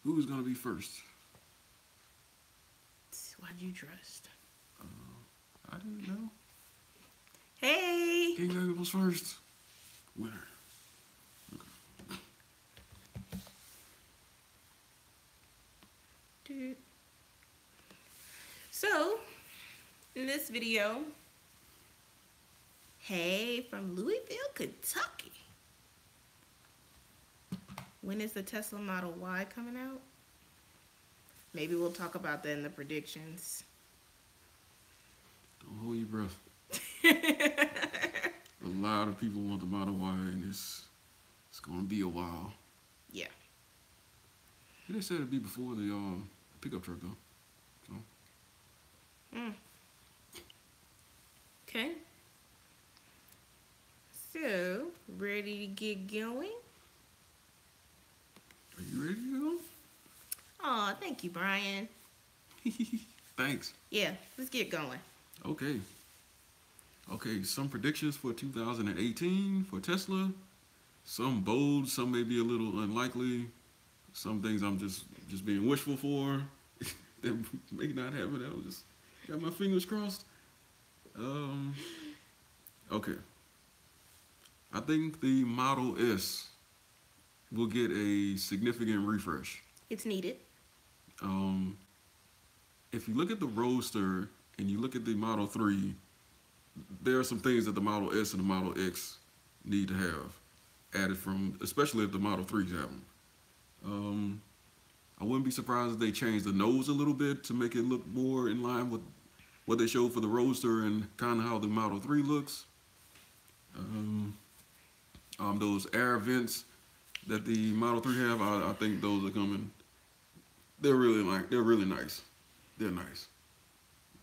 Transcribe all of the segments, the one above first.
Who's gonna be first? Why'd you trust? I didn't know. Hey! King David was first. Winner. Dude. So, in this video, hey, from Louisville, Kentucky. When is the Tesla Model Y coming out? Maybe we'll talk about that in the predictions. Don't hold your breath. A lot of people want the Model Y, and it's gonna be a while. Yeah. They said it'd be before the pickup truck though. So. Okay. So, ready to get going? Are you ready to go? Aw, thank you, Brian. Thanks. Yeah, let's get going. Okay. Okay, some predictions for 2018 for Tesla. Some bold, some may be a little unlikely. Some things I'm just being wishful for that may not happen. I'll just got my fingers crossed. Okay. I think the Model S will get a significant refresh. It's needed. If you look at the Roadster and you look at the Model 3, there are some things that the Model S and the Model X need to have added from, especially if the Model 3s have them. I wouldn't be surprised if they changed the nose a little bit to make it look more in line with what they showed for the Roadster and kind of how the Model 3 looks. Those air vents that the Model 3 have, I think those are coming. They're really nice. They're nice.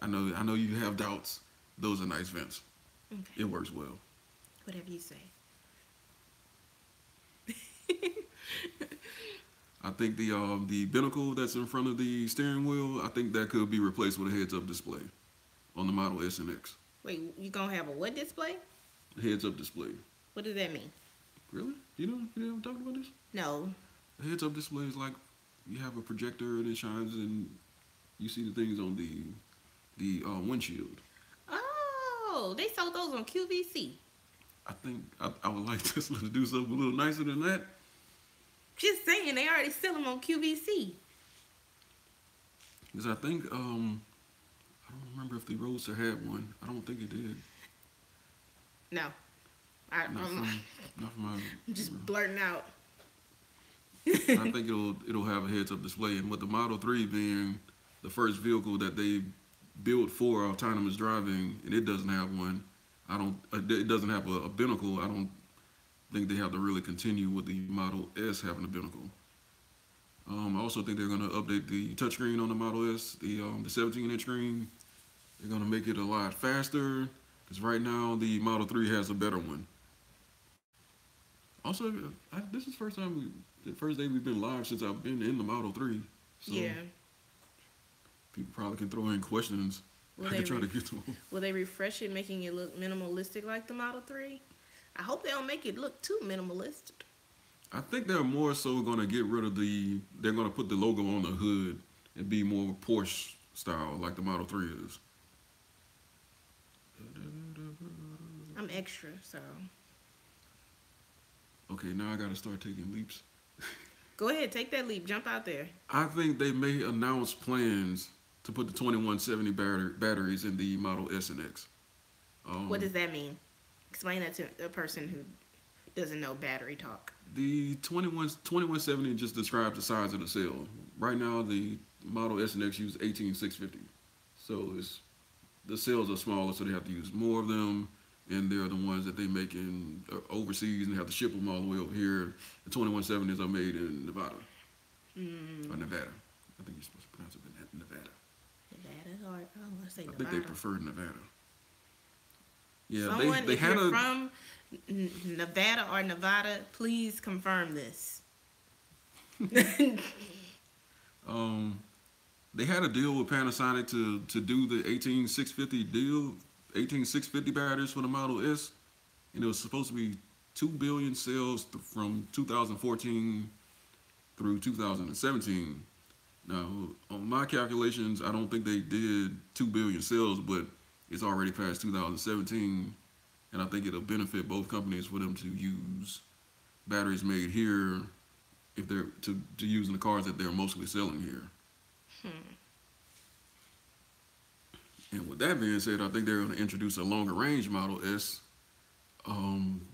I know you have doubts. Those are nice vents. Okay. It works well. Whatever you say. I think the binnacle that's in front of the steering wheel, I think that could be replaced with a heads-up display on the Model S and X. Wait, you gonna have a what display? A heads-up display. What does that mean? Really? You haven't talked about this? No. A heads-up display is like you have a projector and it shines and you see the things on the windshield. Oh, they sold those on QVC. I think I would like Tesla to do something a little nicer than that. Just saying, they already sell them on QVC. Because I think, I don't remember if the Roadster had one. I don't think it did. No. Not from my, I'm just blurting out. I think it'll have a heads-up display, and with the Model 3 being the first vehicle that they built for autonomous driving, and it doesn't have one. It doesn't have a binnacle. I don't think they have to really continue with the Model S having a binnacle. I also think they're going to update the touchscreen on the Model S, the 17-inch screen. They're going to make it a lot faster, because right now the Model 3 has a better one. Also, this is the first day we've been live since I've been in the Model 3. So Yeah. people probably can throw in questions. I can try to get to them. Will they refresh it, making it look minimalistic like the Model 3? I hope they don't make it look too minimalistic. I think they're more so going to get rid of they're going to put the logo on the hood and be more Porsche style like the Model 3 is. I'm extra, so. Okay, now I got to start taking leaps. Go ahead, take that leap. Jump out there. I think they may announce plans to put the 2170 batteries in the Model S and X. What does that mean? Explain that to a person who doesn't know battery talk. The 2170 just describes the size of the cell. Right now, the Model S and X use 18650. So the cells are smaller, so they have to use more of them. And they're the ones that they make in overseas and have to ship them all the way over here. The 2170s are made in Nevada. Or Nevada. I think you're supposed to pronounce it Nevada. Nevada, or I want to say Nevada. I think they prefer Nevada. Yeah, Someone, they if had you're from Nevada or Nevada, please confirm this. They had a deal with Panasonic to do the 18650 deal. 18650 batteries for the Model S, and it was supposed to be 2 billion sales from 2014 through 2017. Now, on my calculations, I don't think they did 2 billion sales, but it's already past 2017, and I think it'll benefit both companies for them to use batteries made here if they're to use in the cars that they're mostly selling here. And with that being said, I think they're going to introduce a longer range Model S,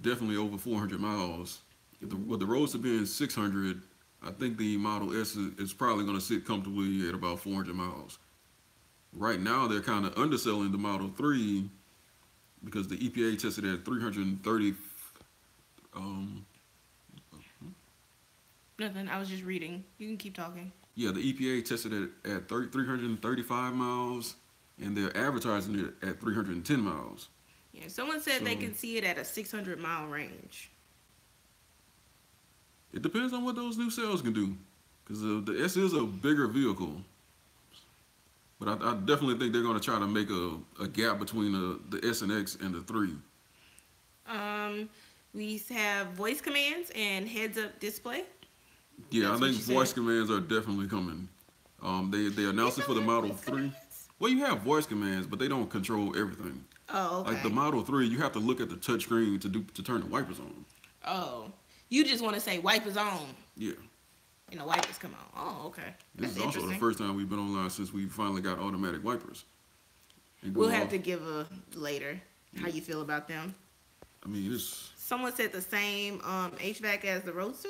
definitely over 400 miles. With the Roadster being 600, I think the Model S is probably going to sit comfortably at about 400 miles. Right now, they're kind of underselling the Model 3 because the EPA tested at 330. Nothing. I was just reading. You can keep talking. Yeah, the EPA tested it at 335 miles, and they're advertising it at 310 miles. Yeah, someone said they can see it at a 600-mile range. It depends on what those new cells can do, because the S is a bigger vehicle. But I definitely think they're going to try to make a gap between the S and X and the 3. We have voice commands and heads-up display. Yeah, That's I think voice commands are definitely coming. They announced it for the Model 3. Well, you have voice commands, but they don't control everything. Oh, okay. Like the Model 3, you have to look at the touch screen to turn the wipers on. Oh, you just want to say wipers on. Yeah. And the wipers come on. Oh, okay. This is also the first time we've been online since we finally got automatic wipers. We'll have to give a later how you feel about them. I mean, it's... Someone said the same HVAC as the Roadster?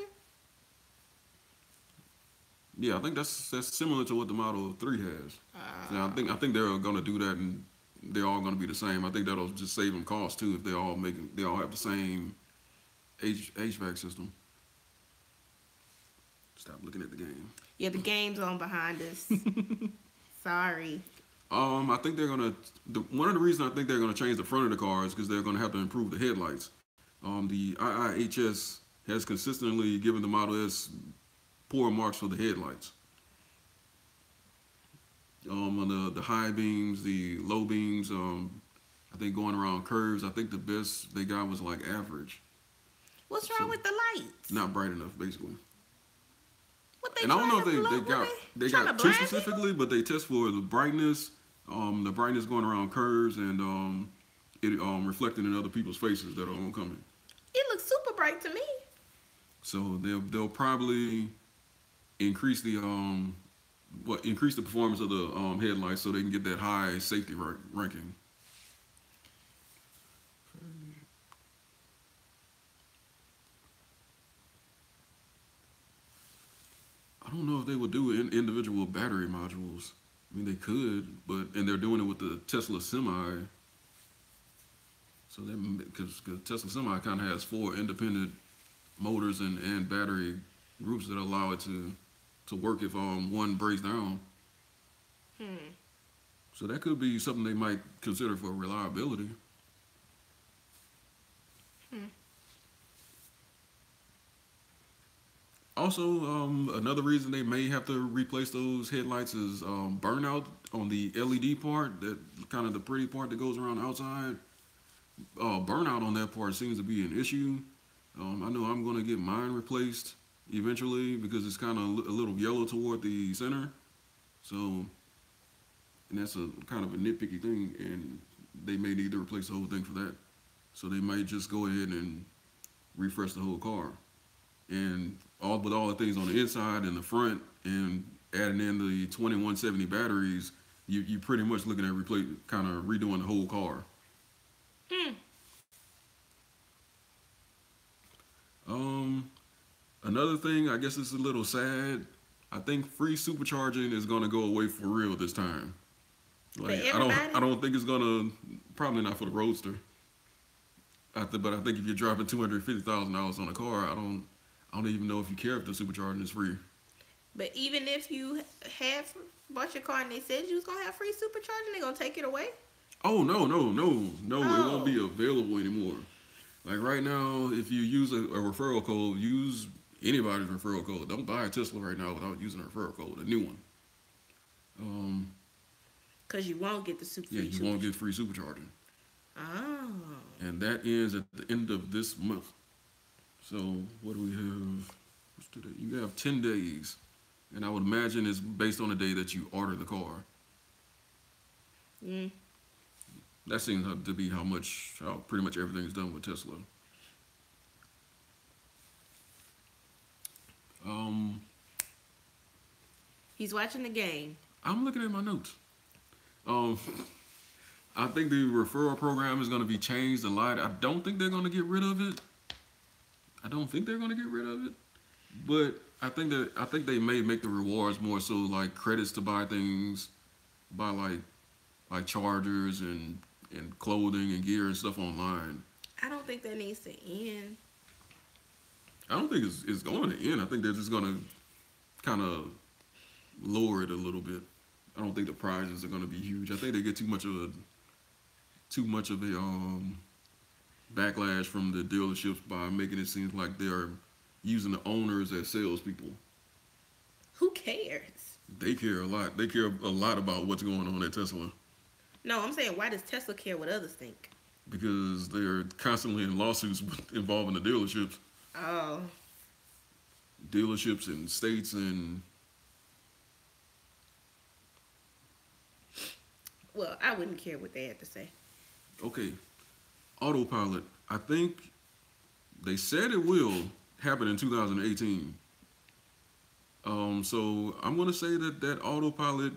Yeah, I think that's similar to what the Model 3 has. Yeah, I think they're going to do that, and they're all going to be the same. I think that'll just save them cost too if they all have the same HVAC system. Stop looking at the game. Yeah, the game's on behind us. Sorry. I think they're gonna. One of the reasons I think they're gonna change the front of the car is because they're gonna have to improve the headlights. The IIHS has consistently given the Model S poor marks for the headlights. On the high beams, the low beams, I think going around curves, I think the best they got was like average. What's wrong with the lights? Not bright enough, basically. What they and I don't know if they got too specifically, but they test for the brightness going around curves, and it reflecting in other people's faces that are oncoming. It looks super bright to me. So they'll probably increase the performance of the headlights so they can get that high safety ranking. I don't know if they would do individual battery modules. I mean, they could, and they're doing it with the Tesla Semi. So because Tesla Semi kind of has 4 independent motors and battery groups that allow it to work if one breaks down. So that could be something they might consider for reliability. Also, another reason they may have to replace those headlights is burnout on the LED part, that kind of the pretty part that goes around the outside. Burnout on that part seems to be an issue. I know I'm going to get mine replaced eventually because it's kind of a little yellow toward the center. So, and that's a kind of a nitpicky thing, and they may need to replace the whole thing for that. So they might just go ahead and refresh the whole car. And with all the things on the inside and the front, and adding in the 2170 batteries, you pretty much looking at kind of redoing the whole car. Another thing, I guess it's a little sad. I think free supercharging is gonna go away for real this time. Like I don't think it's gonna, probably not for the Roadster. But I think if you're dropping $250,000 on a car, I don't even know if you care if the supercharging is free. But even if you have bought your car and they said you was gonna have free supercharging, they gonna take it away? Oh no! It won't be available anymore. Like right now, if you use a referral code, use anybody's referral code. Don't buy a Tesla right now without using a referral code, a new one. Because you won't get the you won't get free supercharging. Oh. And that ends at the end of this month. So what do we have? What's today? You have 10 days. And I would imagine it's based on the day that you order the car. Mm. That seems to be how pretty much everything is done with Tesla. Um, He's watching the game. I'm looking at my notes. Um, I think the referral program is going to be changed a lot. I don't think they're going to get rid of it. But I think they may make the rewards more so like credits to buy things, buy like chargers and clothing and gear and stuff online. I don't think that needs to end. I don't think it's going to end. I think they're just going to kind of lower it a little bit. I don't think the prizes are going to be huge. I think they get too much of a backlash from the dealerships by making it seem like they're using the owners as salespeople. Who cares? They care a lot. They care a lot about what's going on at Tesla. No, I'm saying, why does Tesla care what others think? Because they're constantly in lawsuits involving the dealerships. Oh. Dealerships in states and... Well, I wouldn't care what they had to say. Okay. Autopilot. I think they said it will happen in 2018. So I'm going to say that Autopilot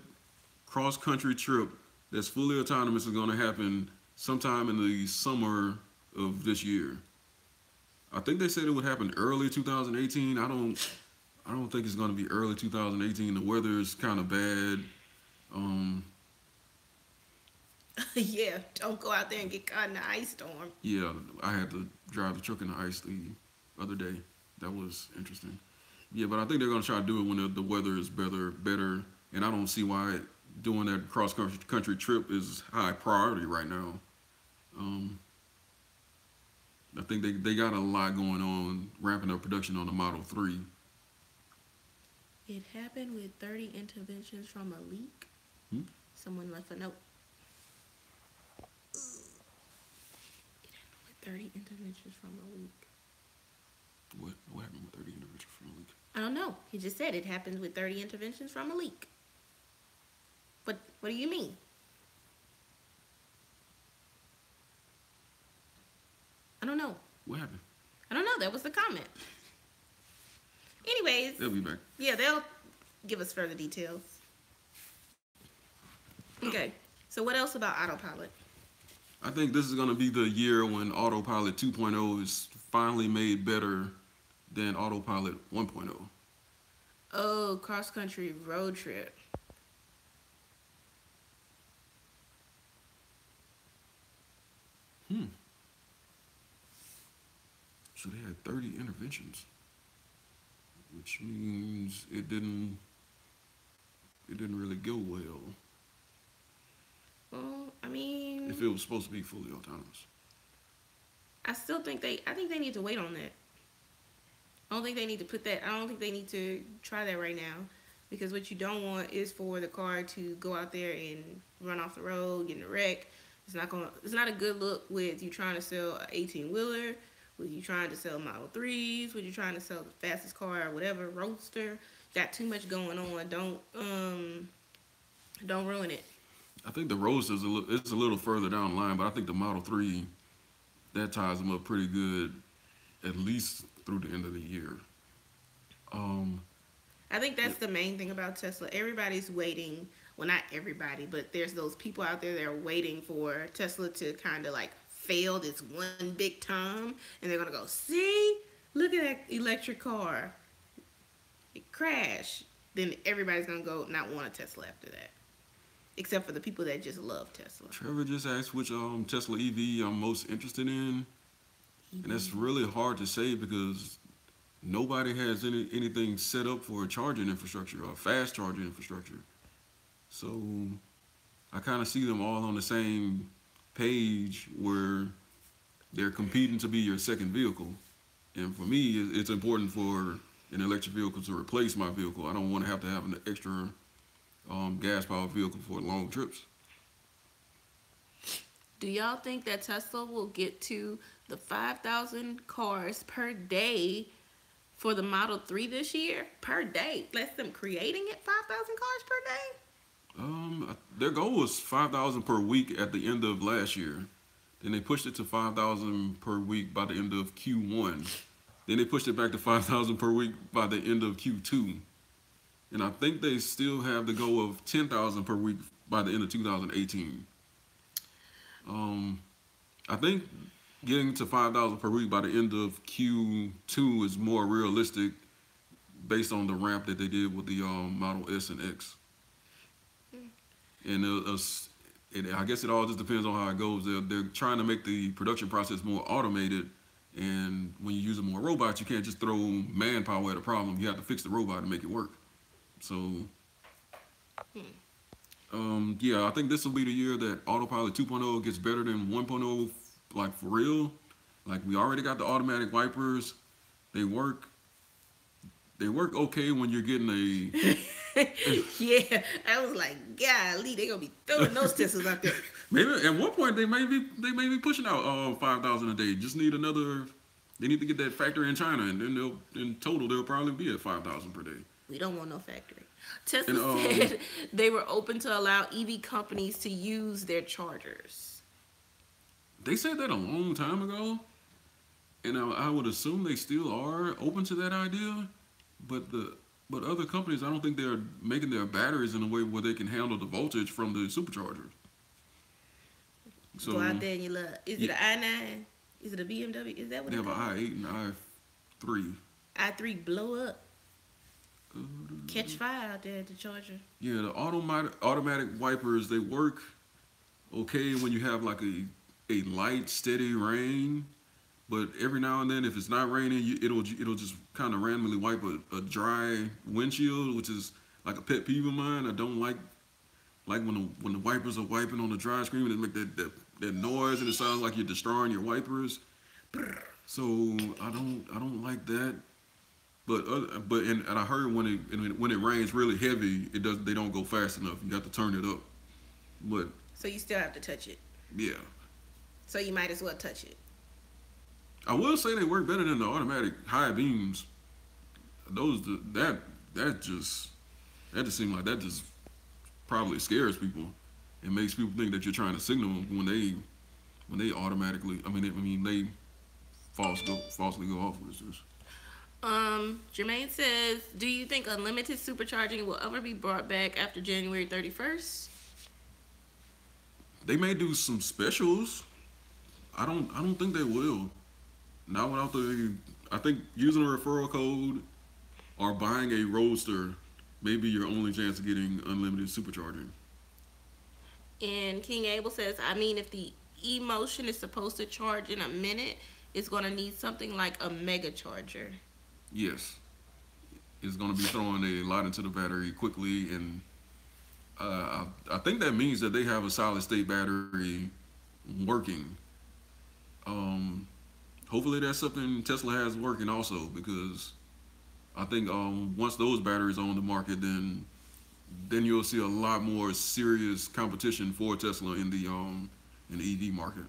cross-country trip that's fully autonomous is going to happen sometime in the summer of this year. I think they said it would happen early 2018. I don't think it's going to be early 2018. The weather is kind of bad. Yeah, don't go out there and get caught in the ice storm. Yeah, I had to drive the truck in the ice the other day. That was interesting. Yeah, but I think they're going to try to do it when the weather is better, and I don't see why doing that cross-country trip is high priority right now. I think they got a lot going on, ramping up production on the Model 3. It happened with 30 interventions from a leak. Someone left a note. It happened with 30 interventions from a leak. What happened with 30 interventions from a leak? I don't know. He just said it happens with 30 interventions from a leak. What do you mean? I don't know. What happened? I don't know. That was the comment. Anyways. They'll be back. Yeah, they'll give us further details. Okay. So what else about Autopilot? I think this is going to be the year when Autopilot 2.0 is finally made better than Autopilot 1.0. Oh, cross-country road trip. So they had 30 interventions, which means it didn't really go well. Well, I mean, if it was supposed to be fully autonomous. I think they need to wait on that. I don't think they need to put that. I don't think they need to try that right now, because what you don't want is for the car to go out there and run off the road, get in a wreck. It's not a good look with you trying to sell an 18-wheeler, with you trying to sell Model 3s, with you trying to sell the fastest car or whatever, Roadster. Got too much going on. Don't ruin it. I think the Roadster it's a little further down the line, but I think the Model 3, that ties them up pretty good, at least through the end of the year. I think that's the main thing about Tesla. Everybody's waiting. Well, not everybody, but there's those people out there that are waiting for Tesla to kind of like fail this one big time, and they're gonna go, see, look at that electric car, it crashed. Then everybody's gonna go not want a Tesla after that, except for the people that just love Tesla. Trevor just asked which Tesla EV I'm most interested in, and that's really hard to say because nobody has anything set up for a charging infrastructure or a fast charging infrastructure. So I kind of see them all on the same page where they're competing to be your second vehicle. And for me, it's important for an electric vehicle to replace my vehicle. I don't want to have an extra gas-powered vehicle for long trips. Do y'all think that Tesla will get to the 5,000 cars per day for the Model 3 this year per day. Less them creating it, 5,000 cars per day. Their goal was 5,000 per week at the end of last year. Then they pushed it to 5,000 per week by the end of Q1. Then they pushed it back to 5,000 per week by the end of Q2. And I think they still have the goal of 10,000 per week by the end of 2018. I think getting to 5,000 per week by the end of Q2 is more realistic based on the ramp that they did with the Model S and X. And I guess it all just depends on how it goes. They're trying to make the production process more automated. And when you're using more robots, you can't just throw manpower at a problem. You have to fix the robot to make it work. So, yeah, I think this will be the year that Autopilot 2.0 gets better than 1.0, like for real. Like we already got the automatic wipers. They work okay when you're getting a... Yeah, I was like, golly, they gonna be throwing those Teslas out there. Maybe at one point they may be pushing out 5,000 a day. Just need another. They need to get that factory in China, and then in total they'll probably be at 5,000 per day. We don't want no factory. Tesla said they were open to allow EV companies to use their chargers. They said that a long time ago, and I would assume they still are open to that idea. But other companies, I don't think they're making their batteries in a way where they can handle the voltage from the supercharger. So go out there and you love. Is it an i9? Is it a BMW? Is that what they have? An i8 and i3. i3 blow up. Catch fire out there at the charger. Yeah, the automatic wipers, they work okay when you have like a light, steady rain. But every now and then, if it's not raining, it'll just kind of randomly wipe a dry windshield, which is like a pet peeve of mine. I don't like when the wipers are wiping on the dry screen, they make that noise and it sounds like you're destroying your wipers. So I don't like that. But I heard when it rains really heavy, they don't go fast enough. You have to turn it up. But so you still have to touch it. Yeah. So you might as well touch it. I will say they work better than the automatic high beams. That just seems like that just probably scares people. It makes people think that you're trying to signal when they automatically. They falsely go off with this. Jermaine says, do you think unlimited supercharging will ever be brought back after January 31st? They may do some specials. I don't think they will. Not without I think using a referral code or buying a ROADSTER may be your only chance of getting unlimited supercharging. And King Abel says, if the eMotion is supposed to charge in a minute, it's going to need something like a mega charger. Yes. It's going to be throwing a lot into the battery quickly, and I think that means that they have a solid state battery working. Hopefully that's something Tesla has working also, because I think once those batteries are on the market, then you'll see a lot more serious competition for Tesla in the EV market.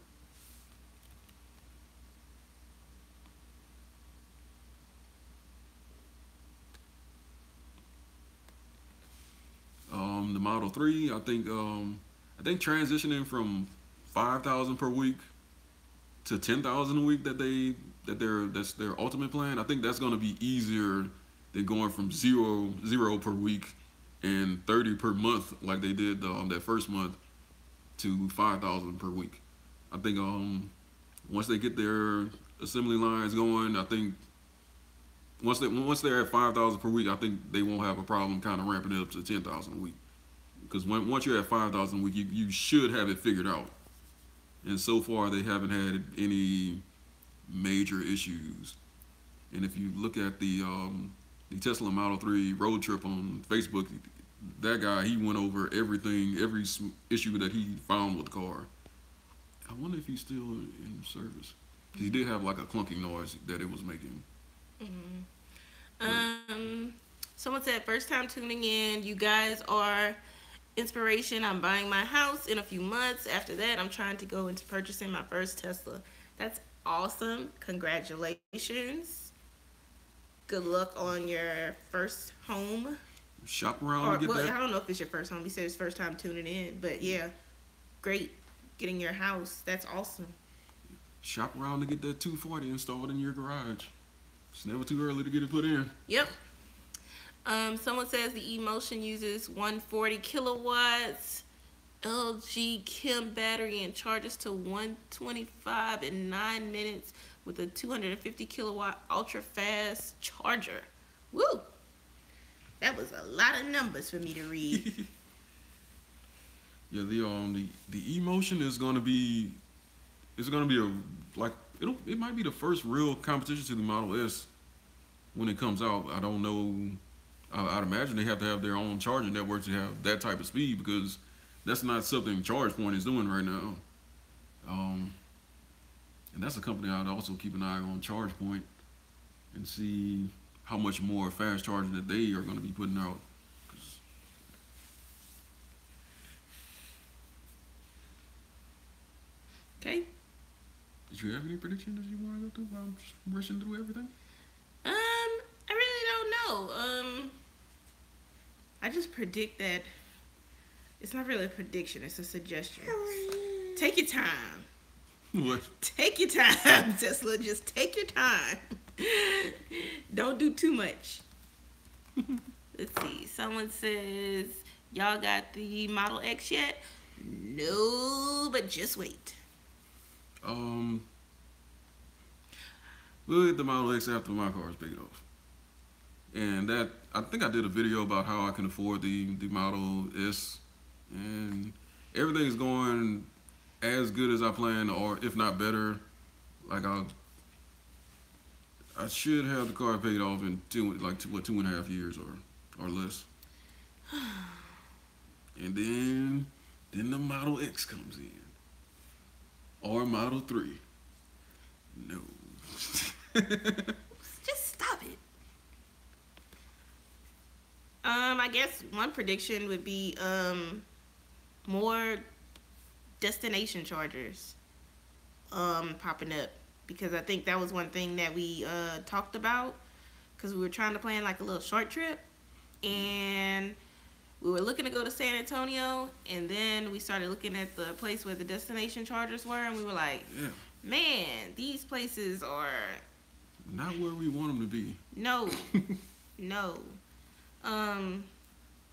The Model 3, I think transitioning from 5,000 per week to 10,000 a week that's their ultimate plan. I think that's going to be easier than going from zero per week and 30 per month like they did that first month to 5,000 per week. I think once they get their assembly lines going, I think once they're at 5,000 per week, I think they won't have a problem kind of ramping it up to 10,000 a week. Because once you're at 5,000 a week, you should have it figured out. And so far, they haven't had any major issues. And if you look at the Tesla Model 3 road trip on Facebook, that guy, he went over everything, every issue that he found with the car. I wonder if he's still in service. He did have like a clunking noise that it was making. Someone said, first time tuning in, you guys are inspiration. I'm buying my house in a few months. After that, I'm trying to go into purchasing my first Tesla. That's awesome. Congratulations. Good luck on your first home. Shop around Or to get well, that. I don't know if it's your first home. You said it's first time tuning in, but yeah, great getting your house. That's awesome. Shop around to get that 240 installed in your garage. It's never too early to get it put in. Yep. Someone says the eMotion uses 140 kilowatts LG Kim battery and charges to 125 in 9 minutes with a 250 kilowatt ultra fast charger. Woo! That was a lot of numbers for me to read. Yeah, the eMotion is gonna be a like it might be the first real competition to the Model S when it comes out. I don't know. I'd imagine they have to have their own charging network to have that type of speed because that's not something ChargePoint is doing right now. And that's a company I'd also keep an eye on, ChargePoint, and see how much more fast charging that they are going to be putting out. Okay. Did you have any predictions that you want to go through while I'm just rushing through everything? I really don't know. I just predict that it's not really a prediction, it's a suggestion. Take your time. What? Take your time, Tesla. Just take your time. Don't do too much. Let's see. Someone says, y'all got the Model X yet? No, but just wait. We'll get the Model X after my car is big enough. And that, I think I did a video about how I can afford the Model S. And everything's going as good as I planned, or if not better. Like I should have the car paid off in 2.5 years or less. And then the Model X comes in. Or Model 3. No. Just stop it. I guess one prediction would be more destination chargers popping up, because I think that was one thing that we talked about, because we were trying to plan like a little short trip, and we were looking to go to San Antonio, and then we started looking at the place where the destination chargers were, and we were like, Yeah. Man, these places are Not where we want them to be. no. No. And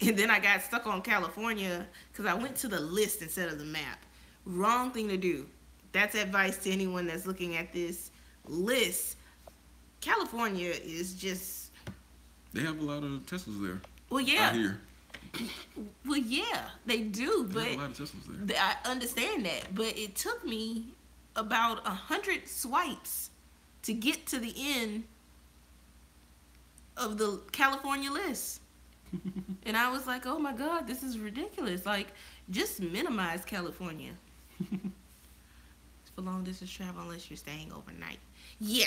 then I got stuck on California because I went to the list instead of the map. Wrong thing to do. That's advice to anyone that's looking at this list. California is just... They have a lot of Teslas there. Well, yeah. Out here. Well, yeah, they do, They but have a lot of Teslas there. I understand that. But it took me about 100 swipes to get to the end of the California list. And I was like, oh my God, this is ridiculous. Like, just minimize California. It's for long distance travel unless you're staying overnight. Yeah.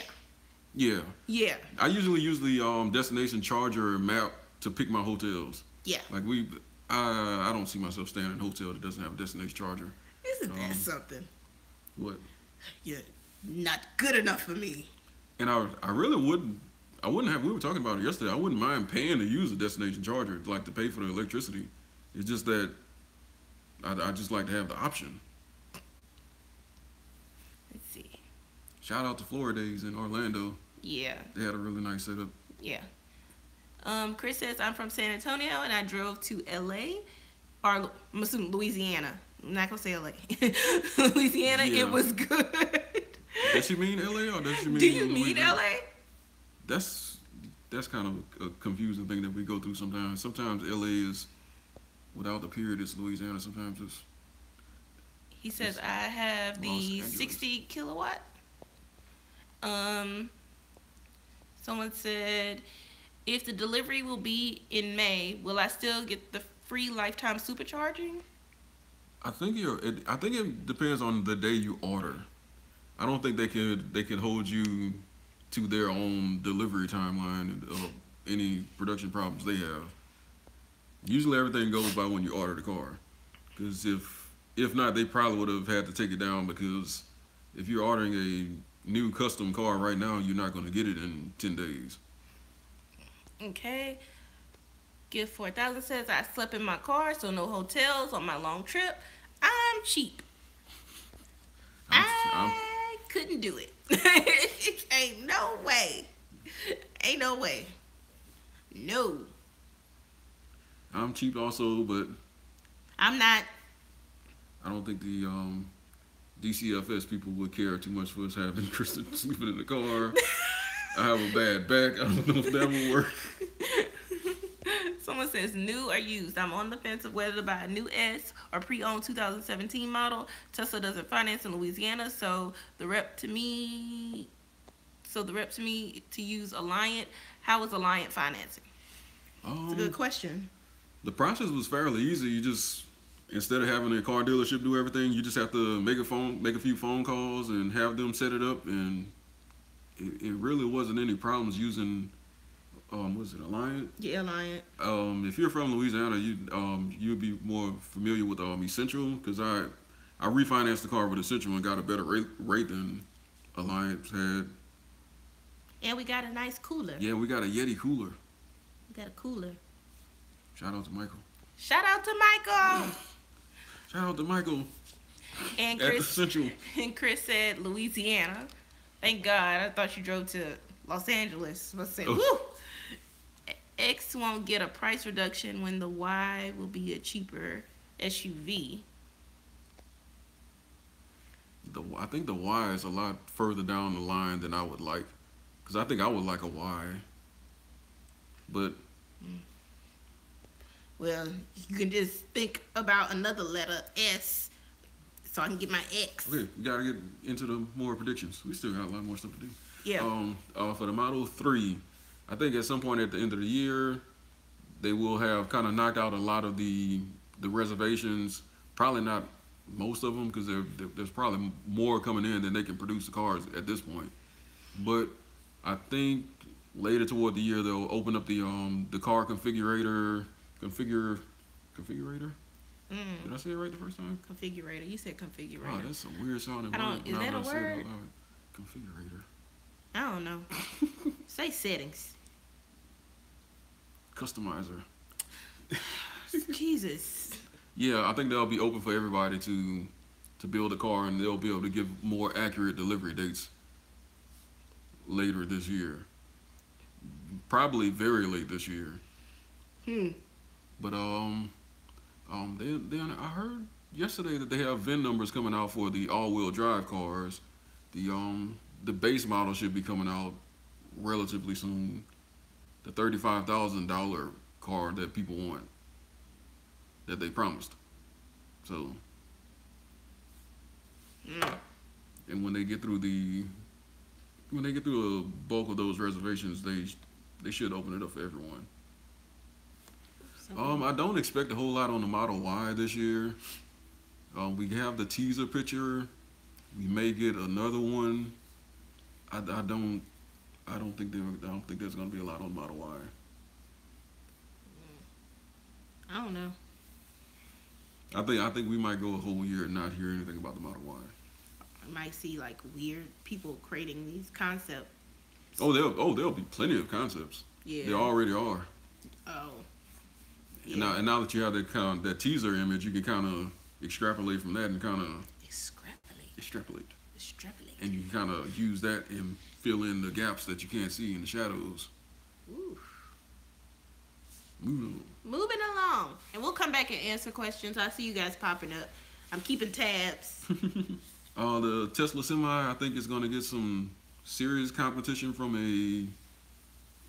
Yeah. Yeah. I usually use the destination charger map to pick my hotels. Yeah. Like I don't see myself staying in a hotel that doesn't have a destination charger. Isn't that something? What? Yeah. Not good enough for me. And I really wouldn't. I wouldn't have. We were talking about it yesterday. I wouldn't mind paying to use a destination charger, like to pay for the electricity. It's just that I just like to have the option. Let's see. Shout out to Floridays in Orlando. Yeah. They had a really nice setup. Yeah. Chris says, I'm from San Antonio and I drove to LA, or I'm assuming Louisiana. I'm not going to say LA. Louisiana, Yeah. It was good. Does she mean LA or does she mean Do you mean Louisiana? LA? That's kind of a confusing thing that we go through sometimes. Sometimes LA is, without the period, it's Louisiana. Sometimes it's... He says, I have the Los Angeles. 60 kilowatt. Someone said, if the delivery will be in May, will I still get the free lifetime supercharging? I think it depends on the day you order. I don't think they could hold you to their own delivery timeline of any production problems they have. Usually everything goes by when you order the car, because if not, they probably would have had to take it down, because if you're ordering a new custom car right now, you're not going to get it in 10 days. Okay. Gift 4000 says I slept in my car, so no hotels on my long trip. I'm cheap. I'm I couldn't do it. Ain't no way. Ain't no way. No. I'm cheap also, but I'm not. I don't think the DCFS people would care too much for us having Kristen sleeping in the car. I have a bad back. I don't know if that will work. Someone says new or used. I'm on the fence of whether to buy a new S or pre-owned 2017 model. Tesla doesn't finance in Louisiana, so the rep to me to use Alliant. How is Alliant financing? It's a good question. The process was fairly easy. You just, instead of having a car dealership do everything, you just have to make a few phone calls and have them set it up, and it really wasn't any problems using was it Alliant? Yeah, Alliant. If you're from Louisiana, you'd be more familiar with Essential, because I refinanced the car with Essential and got a better rate than Alliance had. And we got a nice cooler. Yeah, we got a Yeti cooler. We got a cooler. Shout out to Michael. Shout out to Michael. Shout out to Michael. And at Chris, Essential. And Chris said Louisiana. Thank God. I thought you drove to Los Angeles. Let's say, woo. X won't get a price reduction when the Y will be a cheaper SUV. I think the Y is a lot further down the line than I would like, because I think I would like a Y. But well, you can just think about another letter S, so I can get my X. Okay, we gotta get into the more predictions. We still got a lot more stuff to do. Yeah. For the Model 3, I think at some point at the end of the year, they will have kind of knocked out a lot of the reservations. Probably not most of them, because there's probably more coming in than they can produce the cars at this point. But I think later toward the year they'll open up the car configurator. Did I say it right the first time? Configurator. You said configurator. Oh, that's a weird sounding word. Is that a word? Configurator. I don't know. Say settings. Customizer. Jesus. Yeah, I think they'll be open for everybody to build a car, and they'll be able to give more accurate delivery dates later this year. Probably very late this year. But then I heard yesterday that they have VIN numbers coming out for the all-wheel drive cars. The base model should be coming out relatively soon. The $35,000 car that people want, that they promised. So, and when they get through a bulk of those reservations, they should open it up for everyone. I don't expect a whole lot on the Model Y this year. We have the teaser picture. We may get another one. I don't think there's gonna be a lot on Model Y. I don't know. I think we might go a whole year and not hear anything about the Model Y. I might see like weird people creating these concepts. There'll be plenty of concepts. Yeah. There already are. Oh. Yeah. And now that you have that teaser image, you can kind of extrapolate from that and kind of extrapolate. And you can kind of use that and fill in the gaps that you can't see in the shadows. Ooh. Moving along. And we'll come back and answer questions. I see you guys popping up. I'm keeping tabs. The Tesla Semi, I think, is going to get some serious competition from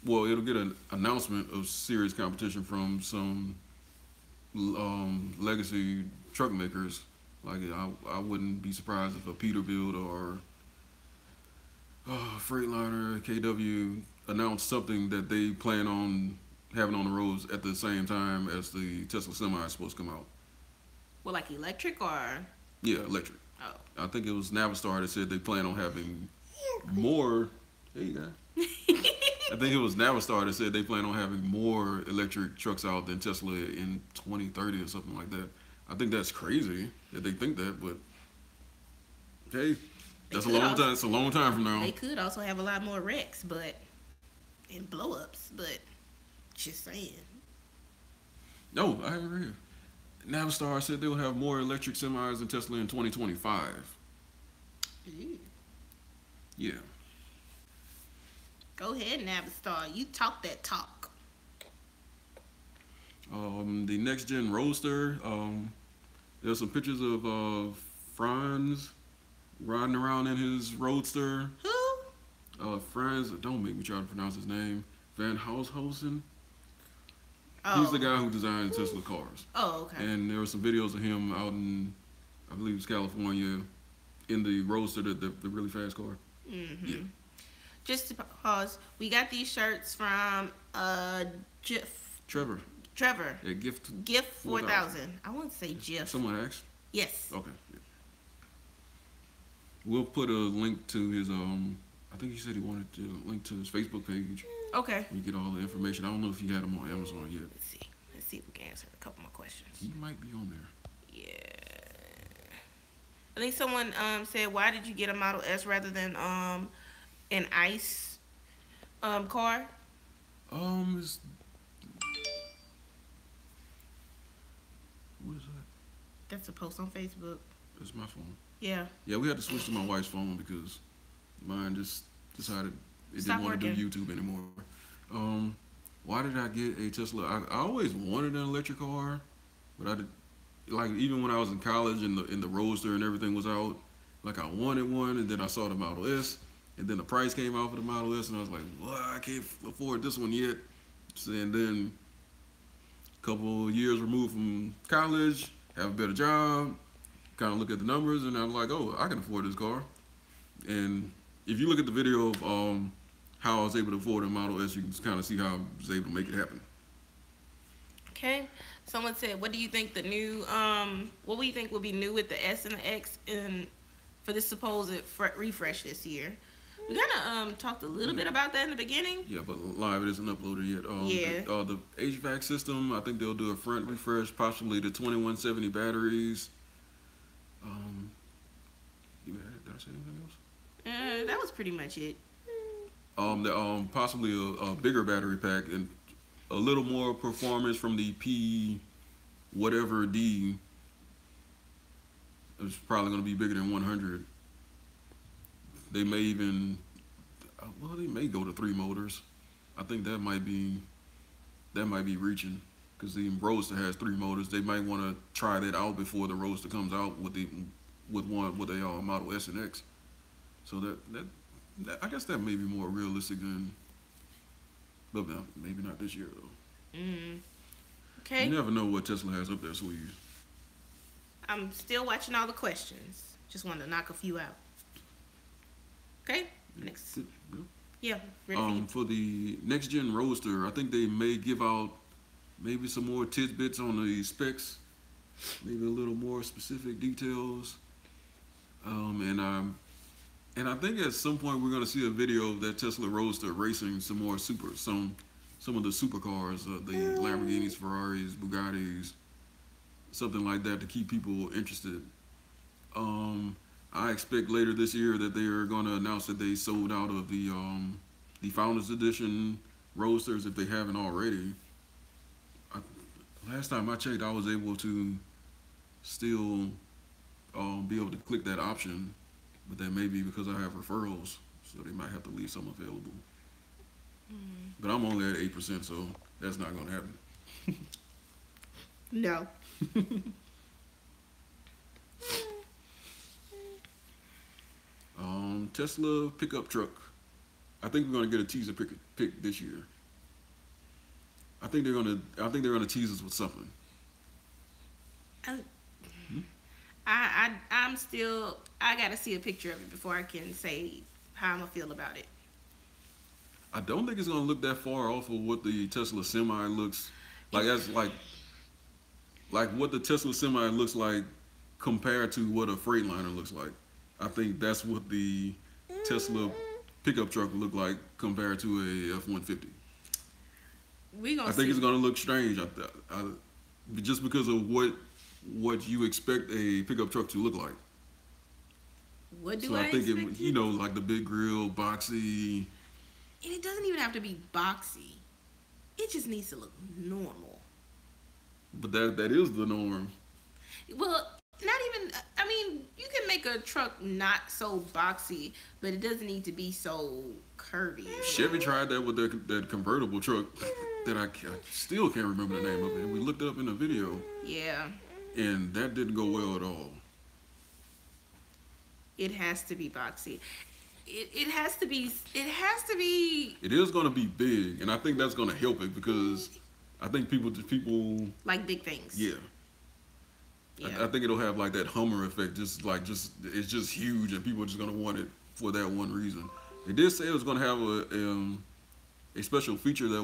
it'll get an announcement of serious competition from some legacy truck makers. Like, I wouldn't be surprised if a Peterbilt or Freightliner, KW announced something that they plan on having on the roads at the same time as the Tesla Semi is supposed to come out. Well, like electric or? Yeah, electric. Oh. I think it was Navistar that said they plan on having more. There you go. I think it was Navistar that said they plan on having more electric trucks out than Tesla in 2030 or something like that. I think that's crazy that they think that, but hey, that's a long time. It's a long time from now. They could also have a lot more wrecks, and blow-ups, but Just saying. No, I haven't read. Navistar said they'll have more electric semis than Tesla in 2025. Ooh. Yeah. Go ahead, Navistar. You talk that talk. The next gen Roadster. There's some pictures of Franz riding around in his Roadster. Who? Franz, don't make me try to pronounce his name. Van Houshausen. Oh. He's the guy who designed Tesla cars. Oh, okay. And there were some videos of him out in, I believe it's California, in the Roadster, the really fast car. Mm-hmm. Yeah. Just to pause, we got these shirts from Trevor. Trevor. At Gift 4000. I want to say Jeff. Someone asked? Yes. Okay. Yeah. We'll put a link to his, I think he said he wanted to link to his Facebook page. Okay. You get all the information. I don't know if you had him on Amazon yet. Let's see. Let's see if we can answer a couple more questions. He might be on there. Yeah. I think someone said, why did you get a Model S rather than an ICE car? It's, what is that? That's a post on Facebook. It's my phone. Yeah. Yeah, we had to switch to my wife's phone because mine just decided it Stop didn't want to working. do YouTube anymore. Why did I get a Tesla? I always wanted an electric car, but I did, like, even when I was in college and the Roadster and everything was out, like, I wanted one, and then I saw the Model S, and then the price came out for the Model S, and I was like, well, I can't afford this one yet. So, and then a couple years removed from college, have a better job, kind of look at the numbers, and I'm like, oh, I can afford this car. And if you look at the video of how I was able to afford a Model S, you can kind of see how I was able to make it happen. Okay. Someone said, what do you think the new, what do you think will be new with the S and the X for this supposed refresh this year? We kind of talked a little bit about that in the beginning. Yeah, but live it isn't uploaded yet. Yeah. The HVAC system, I think they'll do a front refresh, possibly the 2170 batteries. Did I say anything else? That was pretty much it. Possibly a bigger battery pack and a little more performance from the P whatever D. It's probably going to be bigger than 100. They may even, well, they may go to 3 motors. I think that might be reaching, because the Roadster has 3 motors. They might want to try that out before the Roadster comes out with a Model S and X. So that I guess that may be more realistic than, but no, maybe not this year though. Okay. You never know what Tesla has up their sleeves. I'm still watching all the questions. Just wanted to knock a few out. Okay. Next. Yeah. Ready For the next gen Roadster, I think they may give out maybe some more tidbits on the specs, maybe a little more specific details. And I think at some point we're gonna see a video of that Tesla Roadster racing some more some of the supercars, the Lamborghinis, Ferraris, Bugattis, something like that to keep people interested. I expect later this year that they are gonna announce that they sold out of the Founders Edition Roadsters if they haven't already. Last time I checked, I was able to still be able to click that option, but that may be because I have referrals, so they might have to leave some available. But I'm only at 8%, so that's not going to happen. No. Tesla pickup truck. I think we're going to get a teaser pick this year. I think they're gonna tease us with something. I gotta see a picture of it before I can say how I'm gonna feel about it. I don't think it's gonna look that far off of what the Tesla Semi looks like. That's like what the Tesla Semi looks like compared to what a Freightliner looks like. I think that's what the Tesla pickup truck would look like compared to a F-150. I think it's gonna look strange. Just because of what you expect a pickup truck to look like. What do so I think expect? it, like the big grill, boxy. And it doesn't even have to be boxy. It just needs to look normal. But that is the norm. Well, not even. I mean, you can make a truck not so boxy, but it doesn't need to be so curvy. Chevy tried that with that convertible truck that I still can't remember the name of it. And we looked it up in the video, Yeah, and that didn't go well at all. it has to be boxy. It has to be. It has to be It is going to be big, and I think that's going to help it because I think people, like big things. yeah. Yeah. I think it'll have like that Hummer effect, just it's just huge, and people are just gonna want it for that one reason. They did say it was gonna have a special feature that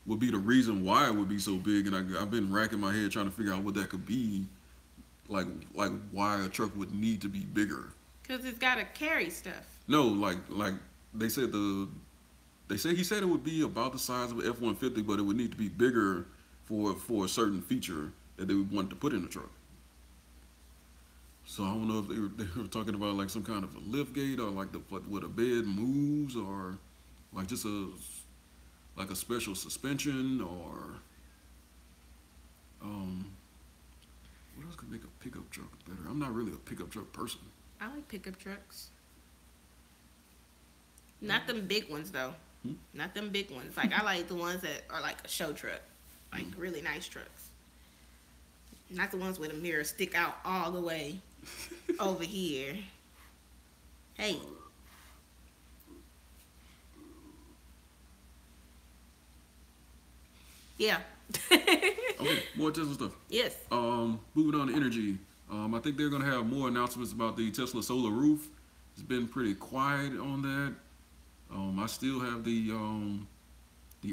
would be the reason why it would be so big, and I've been racking my head trying to figure out what that could be, like why a truck would need to be bigger. Because it's got to carry stuff. No, like they said he said it would be about the size of an F-150, but it would need to be bigger for a certain feature that they would want to put in the truck. So I don't know if they were talking about like some kind of a lift gate or like where the bed moves, or like just a special suspension, or what else could make a pickup truck better? I'm not really a pickup truck person. I like pickup trucks. Not them big ones though. Not them big ones. Like I like the ones that are like a show truck, like really nice trucks. Not the ones where the mirrors stick out all the way over here. Hey. Yeah. Okay, more Tesla stuff. Yes. Moving on to energy. I think they're gonna have more announcements about the Tesla solar roof. It's been pretty quiet on that. I still have the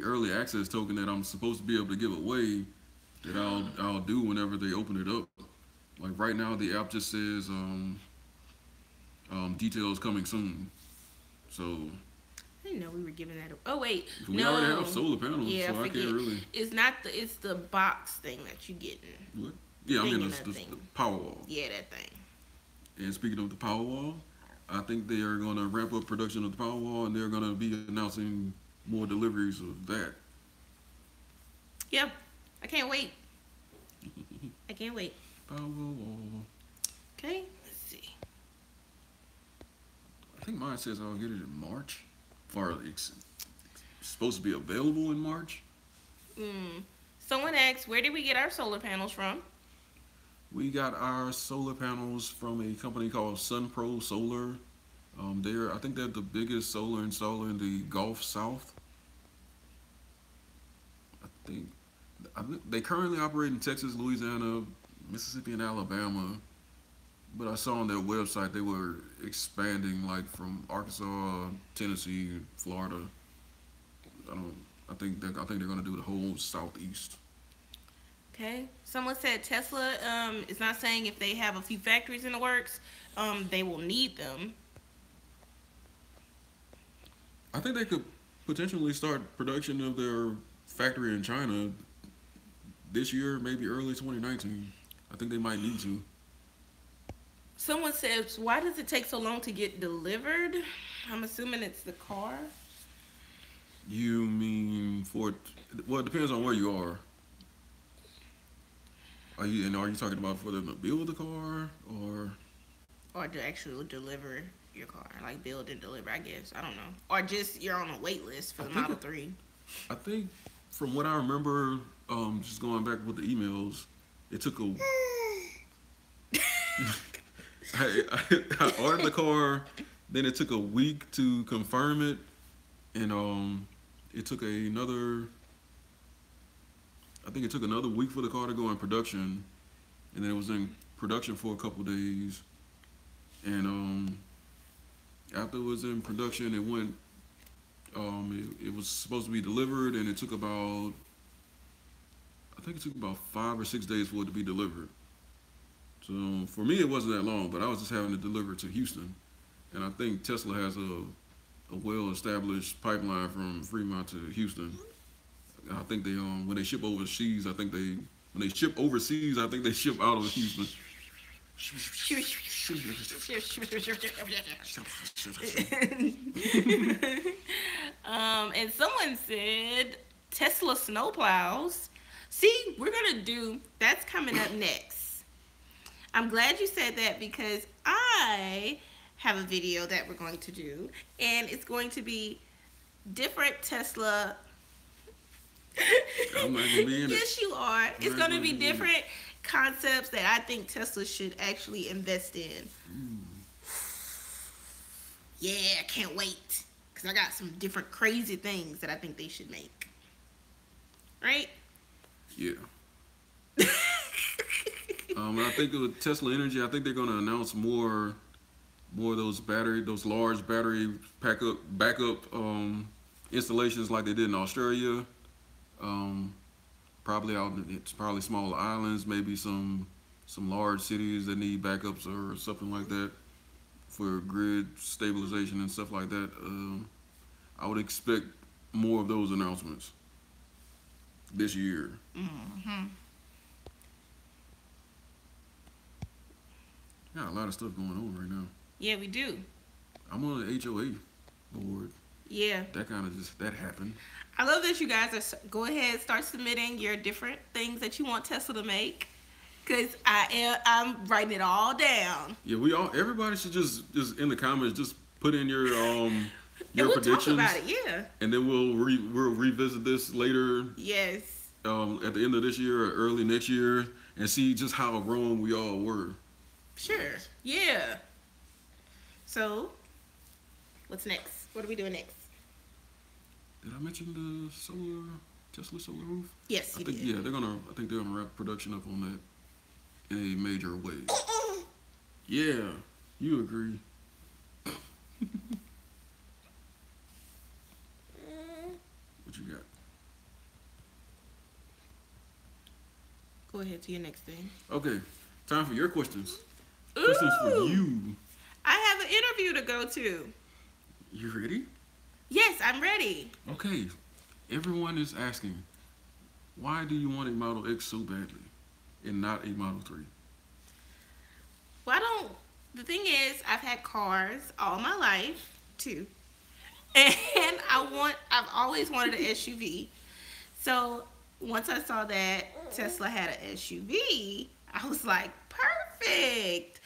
early access token that I'm supposed to be able to give away, that I'll do whenever they open it up. Like right now, the app just says details coming soon. So I didn't know we were giving that. Oh wait, we already have solar panels, yeah, so I can't really. It's not the. It's the box thing that you getting. What? Yeah, I mean the thing. Powerwall. Yeah, that thing. And speaking of the Powerwall, I think they are going to ramp up production of the Powerwall, and they're going to be announcing more deliveries of that. Yep, I can't wait. I can't wait. Powerwall. Okay, let's see. I think mine says I'll get it in March. It's supposed to be available in March. Someone asked, where did we get our solar panels from? We got our solar panels from a company called SunPro Solar. I think they're the biggest solar installer in the Gulf South. I think they currently operate in Texas, Louisiana, Mississippi, and Alabama. But I saw on their website they were expanding, like from Arkansas, Tennessee, Florida. I think they're gonna do the whole Southeast. Okay. Someone said Tesla is not saying if they have a few factories in the works, they will need them. I think they could potentially start production of their factory in China this year, maybe early 2019. I think they might need to. Someone says, why does it take so long to get delivered? I'm assuming it's the car. You mean well, it depends on where you are. Are you talking about for them to build the car, or to actually deliver your car, like build and deliver? I guess I don't know, or just you're on a wait list for the Model 3. I think from what I remember, just going back with the emails, it took a. I ordered the car, then it took a week to confirm it, and it took another. I think it took another week for the car to go in production, and then it was in production for a couple days, and after it was in production, it went. It was supposed to be delivered, and it took about. I think it took about 5 or 6 days for it to be delivered. So for me, it wasn't that long, but I was just having to deliver it to Houston, and I think Tesla has a well-established pipeline from Fremont to Houston. I think they when they ship overseas, I think they ship out of Houston. And someone said Tesla snowplows. See, we're going to do, that's coming up next. I'm glad you said that because I have a video that we're going to do, and it's going to be different Tesla. I'm not gonna be in it. Yes, you are. It's going to be different concepts that I think Tesla should actually invest in. Yeah, I can't wait. Because I got some different crazy things that I think they should make. Right? Yeah. I think with Tesla Energy, I think they're gonna announce more of those large battery backup installations like they did in Australia. Probably smaller islands, maybe some large cities that need backups or something like that for grid stabilization and stuff like that. I would expect more of those announcements this year. Got a lot of stuff going on right now. Yeah, we do. I'm on the HOA board. Yeah. That happened. I love that you guys are, go ahead, start submitting your different things that you want Tesla to make. Because I'm writing it all down. Yeah, everybody should just in the comments, just put in your predictions. Talk about it, yeah. And then we'll revisit this later. Yes. At the end of this year or early next year, and see just how wrong we all were. Sure. Yeah. So, what's next? What are we doing next? Did I mention the Tesla solar roof? Yes, you did. Yeah, I think they're gonna wrap production up on that in a major way. Yeah, you agree. What you got? Go ahead to your next thing. Okay, time for your questions. Ooh, Questions for you. I have an interview to go to. You ready? Yes, I'm ready. Okay, everyone is asking, why do you want a Model X so badly and not a Model 3? Well, the thing is, I've had cars all my life, too. And I've always wanted an SUV. So once I saw that Tesla had an SUV, I was like, perfect.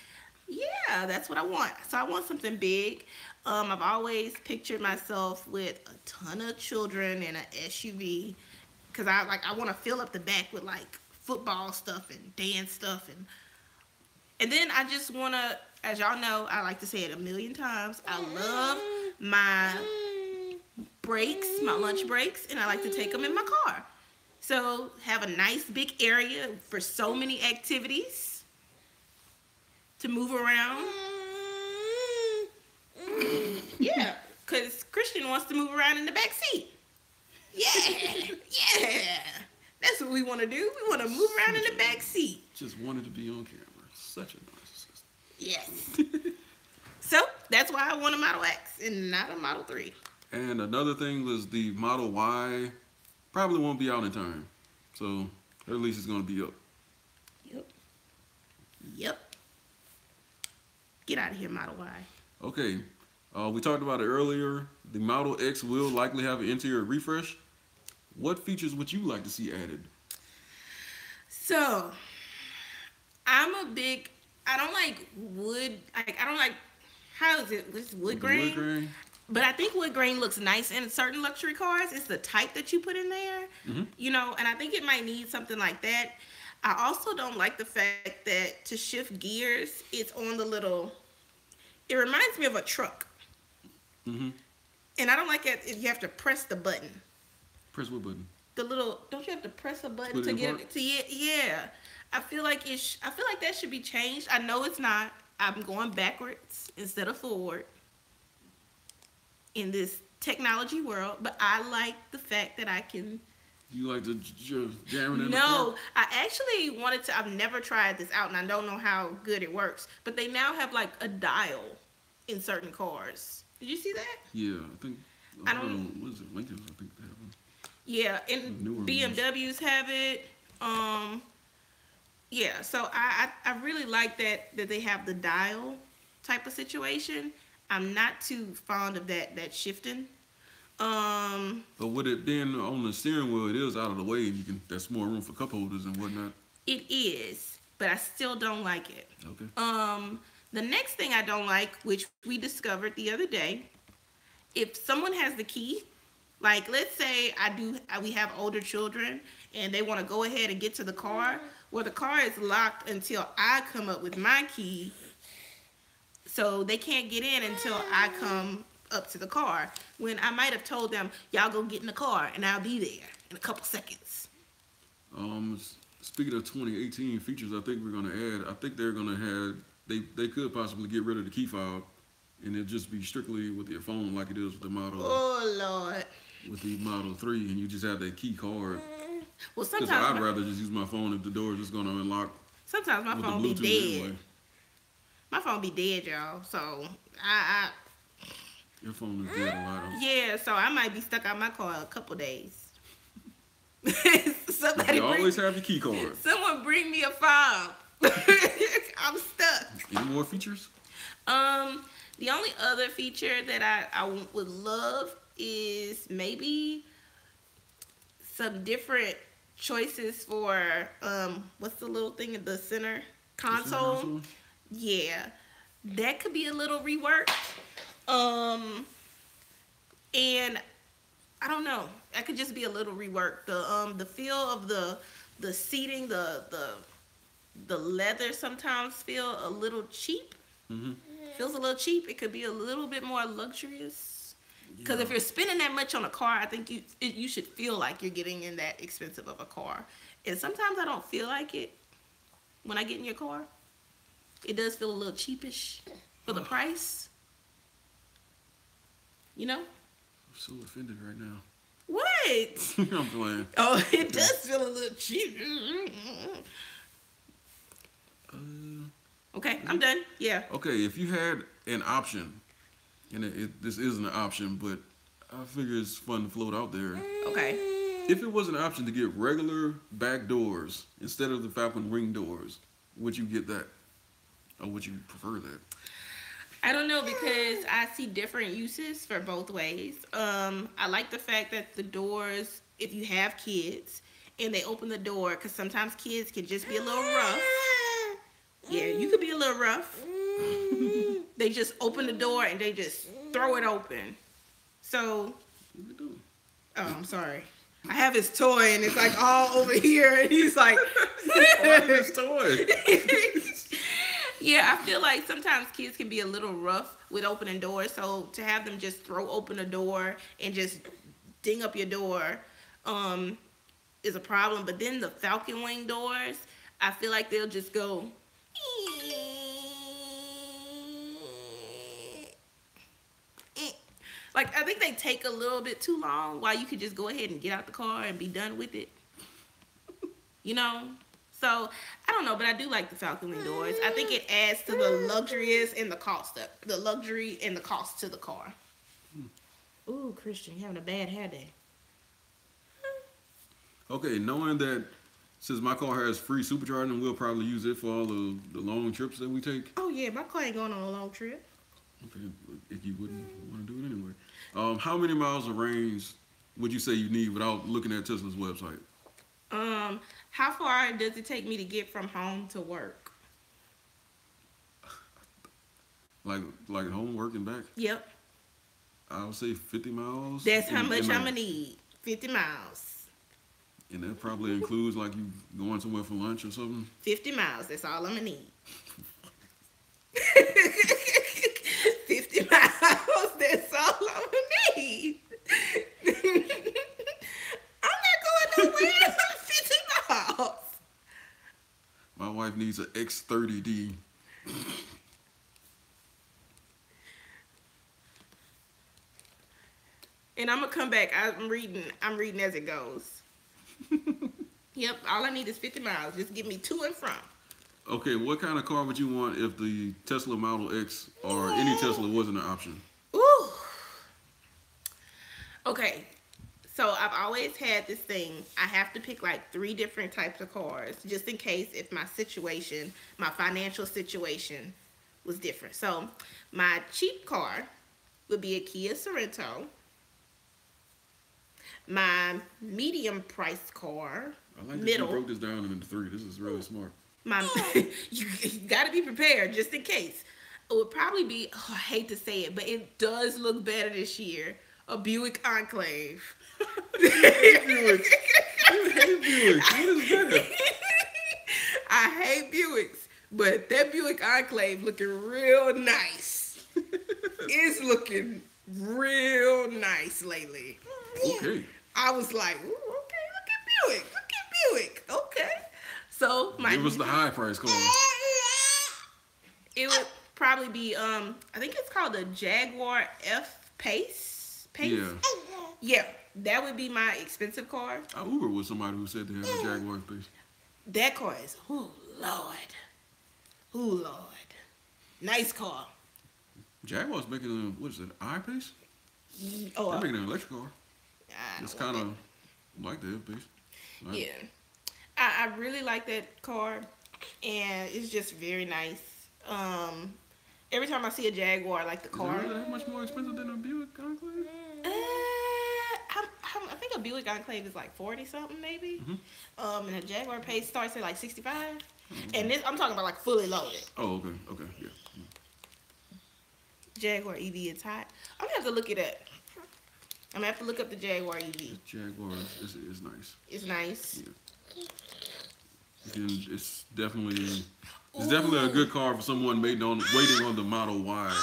Yeah, that's what I want. So I want something big. I've always pictured myself with a ton of children in an SUV because I want to fill up the back with like football stuff and dance stuff and then I just want to, as y'all know, I like to say it a million times, I love my breaks, my lunch breaks, and I like to take them in my car. So have a nice big area for so many activities to move around. Yeah, because Christian wants to move around in the back seat. Yeah, yeah. That's what we want to do. We want to move around in the back seat. Just wanted to be on camera. Such a narcissist. Yes. So that's why I want a Model X and not a Model 3. And another thing was the Model Y probably won't be out in time. So at least it's going to be up. Yep. Get out of here, Model Y. Okay. We talked about it earlier. The Model X will likely have an interior refresh. What features would you like to see added? So, I don't like wood. I don't like, how is it? This wood grain? Wood grain? But I think wood grain looks nice in certain luxury cars. It's the type that you put in there, you know, and I think it might need something like that. I also don't like the fact that to shift gears, it's on the little, it reminds me of a truck. And I don't like it if you have to press the button. Press what button? The little, don't you have to press a button to get it to, yeah. I feel like that should be changed. I know it's not. I'm going backwards instead of forward in this technology world, but I like the fact that I can. You like to jam it in the car? No, I actually wanted to. I've never tried this out, and I don't know how good it works. But they now have like a dial in certain cars. Did you see that? Yeah, I think. I don't know. What is it? Lincoln, I think they have one. Yeah, and BMWs have it. Yeah, so I really like that they have the dial type of situation. I'm not too fond of that shifting. But with it being on the steering wheel, it is out of the way, and that's more room for cup holders and whatnot. It is, but I still don't like it. Okay. The next thing I don't like, which we discovered the other day, if someone has the key, like let's say we have older children and they want to go ahead and get to the car, well, the car is locked until I come up with my key, so they can't get in until I come up to the car. When I might have told them, y'all go get in the car and I'll be there in a couple seconds. Speaking of 2018 features, I think we're gonna add. I think they're gonna have. They could possibly get rid of the key fob, and it'll just be strictly with your phone, like it is with the Model. Oh Lord. With the Model 3, and you just have that key card. Well, sometimes I'd rather just use my phone if the door is just gonna unlock. Sometimes my phone be dead. Anyway. My phone be dead, y'all. So Your phone is dead a lot. Yeah, so I might be stuck out my car a couple days. You always have your key card. Someone bring me a fob. I'm stuck. Any more features? The only other feature that I would love is maybe some different choices for what's the little thing in the center console? Yeah, that could be a little reworked. And I don't know. That could just be a little reworked. The feel of the seating, the leather sometimes feel a little cheap. Mm-hmm. Feels a little cheap. It could be a little bit more luxurious. Because if you're spending that much on a car, I think you should feel like you're getting in that expensive of a car. And sometimes I don't feel like it when I get in your car. It does feel a little cheapish for the price. You know? I'm so offended right now. What? I'm playing. Oh, it does feel a little cheap. Okay, I'm done. Yeah. Okay, if you had an option, and this isn't an option, but I figure it's fun to float out there. Okay. If it was an option to get regular back doors instead of the Falcon ring doors, would you get that? Or would you prefer that? I don't know, because I see different uses for both ways. I like the fact that the doors, if you have kids and they open the door, because sometimes kids can just be a little rough. Yeah, you could be a little rough. They just open the door and they just throw it open. So, oh, I'm sorry. I have his toy and it's like all over here and he's like, his toy. Yeah, I feel like sometimes kids can be a little rough with opening doors. So to have them just throw open a door and just ding up your door is a problem. But then the Falcon Wing doors, I feel like they'll just go. Like, I think they take a little bit too long while you could just go ahead and get out the car and be done with it. You know? So, I don't know, but I do like the Falcon Wing doors. I think it adds to the luxurious and the cost of the luxury and the cost to the car. Ooh, Christian, you're having a bad hair day. Okay, knowing that since my car has free supercharging, we'll probably use it for all the long trips that we take. Oh, yeah, my car ain't going on a long trip. Okay, if you wouldn't want to do it anyway. How many miles of range would you say you need without looking at Tesla's website? How far does it take me to get from home to work? Like home, work, and back? Yep. I would say 50 miles. That's how much I'm going to need. 50 miles. And that probably includes like you going somewhere for lunch or something? 50 miles. That's all I'm going to need. 50 miles. That's all I'm going to need. I'm not going nowhere. 50 miles. My wife needs an X30D. And I'm gonna come back. I'm reading as it goes. Yep, all I need is 50 miles. Just give me to and from. Okay, what kind of car would you want if the Tesla Model X or any Tesla wasn't an option? Ooh. Okay, so I've always had this thing. I have to pick like 3 different types of cars just in case if my situation, my financial situation was different. So my cheap car would be a Kia Sorento. My medium price car, I like that middle. you broke this down into 3. This is really smart. My you got to be prepared just in case. It would probably be. Oh, I hate to say it, but it does look better this year. A Buick Enclave. You hate Buicks. You hate Buicks. What is that? I hate Buicks, but that Buick Enclave looking real nice. It's looking real nice lately. Okay. I was like, ooh, okay, look at Buick. Look at Buick. Okay. So my Give us the high price car. it would probably be I think it's called the Jaguar F Pace. Yeah. Yeah, that would be my expensive car. I Ubered with somebody who said they had a Jaguar Pace. That car is Lord. Nice car. Jaguar's making a, what is it, I-Pace? Oh, They're making an electric car. I It's don't kind want of like the F-Pace. that. Yeah. I really like that car, and it's just very nice. Every time I see a Jaguar, like the car. Is it really that much more expensive than a Buick Enclave? I think a Buick Enclave is like 40 something maybe. Mm-hmm. And a Jaguar Pace starts at like 65. And this I'm talking about like fully loaded. Oh, okay, yeah. Jaguar EV is hot. I'm gonna have to look it up. I'm gonna have to look up the Jaguar EV. Jaguar is nice. It's nice. Yeah. It's definitely a good car for someone waiting on the Model Y.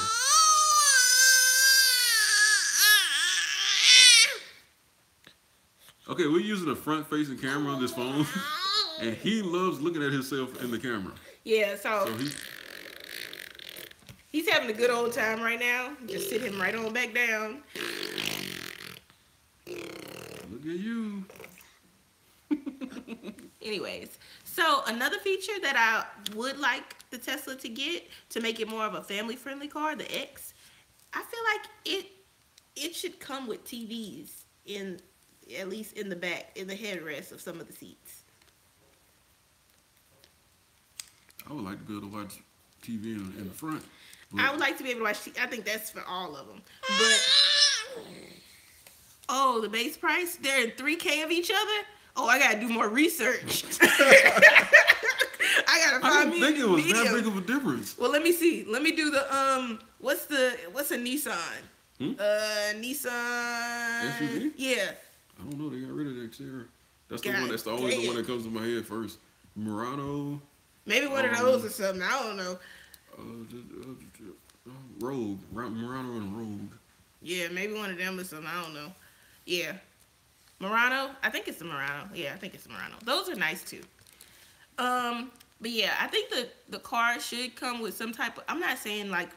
Okay, we're using a front-facing camera on this phone, and he loves looking at himself in the camera. Yeah, so So he's having a good old time right now. Just sit him right on back down. Look at you. Anyways, so another feature that I would like the Tesla to get to make it more of a family-friendly car, the X, I feel like it should come with TVs in, at least in the back, in the headrest of some of the seats. I would like to be able to watch TV in the front. But I would like to be able to watch TV. I think that's for all of them. But, oh, the base price? They're in 3K of each other? Oh, I gotta do more research. I gotta find me. I didn't think it was medium. that big of a difference. Well, let me see. Let me do the what's a Nissan? Nissan SUV? Yeah. I don't know. They got rid of the exterior. That's the God one. That's always damn. the one that comes to my head first. Murano. Maybe one of those or something. I don't know. Rogue. Murano and Rogue. Yeah, maybe one of them or something. I don't know. Yeah. Murano. I think it's the Murano. Yeah, I think it's the Murano. Those are nice too. But yeah, I think the car should come with some type of, I'm not saying like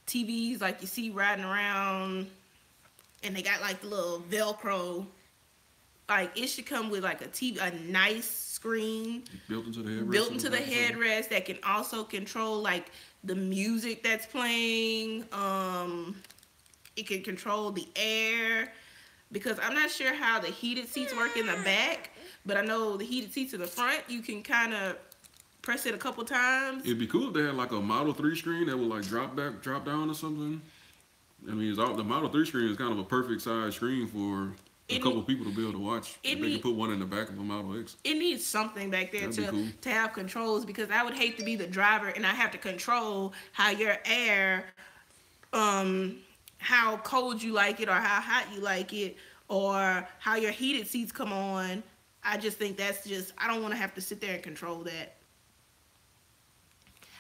TVs like you see riding around and they got like the little Velcro. Like it should come with like a TV, a nice screen Built into the headrest. built into the headrest that can also control like the music that's playing. It can control the air, because I'm not sure how the heated seats work in the back, but I know the heated seats in the front, you can kind of press it a couple times. It'd be cool if they had like a Model 3 screen that would like drop down or something. I mean, the Model 3 screen is kind of a perfect size screen for a couple people to be able to watch. They can put one in the back of a Model X. It needs something back there That'd be to have controls, because I would hate to be the driver and I have to control how your air, how cold you like it or how hot you like it, or how your heated seats come on. I just think I don't want to have to sit there and control that.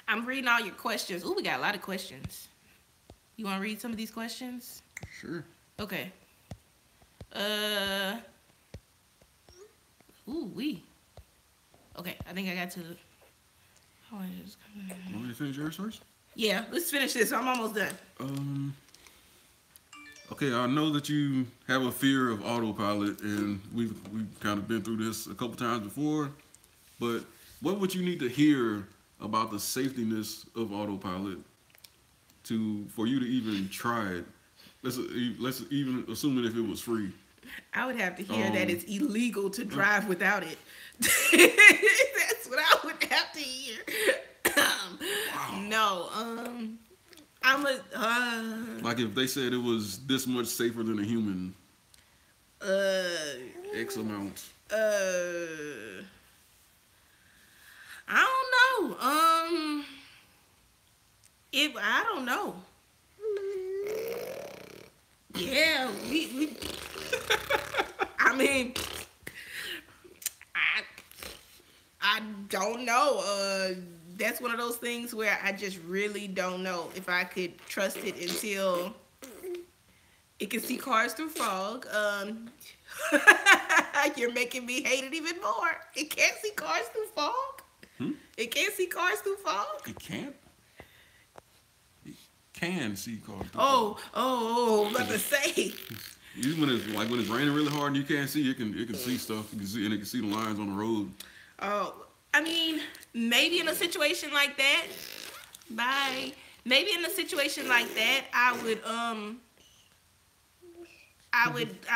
I'm reading all your questions. Ooh, we got a lot of questions. You want to read some of these questions? Sure. Okay. Okay, I think I got to the... Want me to finish yours first? Yeah, let's finish this. I'm almost done. Okay, I know that you have a fear of autopilot, and we've kind of been through this a couple times before, but what would you need to hear about the safetyness of autopilot for you to even try it? Let's even assume that if it was free. I would have to hear that it's illegal to drive without it. That's what I would have to hear. No, I'm like if they said it was this much safer than a human. X amount. I don't know. I don't know. Yeah, we I mean, I don't know. That's one of those things where I just really don't know if I could trust it until it can see cars through fog. You're making me hate it even more. It can't see cars through fog. It can't see cars through fog. It can't. It can see cars through Oh, fog. oh, about to say. Even when it's raining really hard and you can't see, it can see stuff. You can see, and it can see the lines on the road. Oh, I mean, maybe in a situation like that. Bye. Maybe in a situation like that, I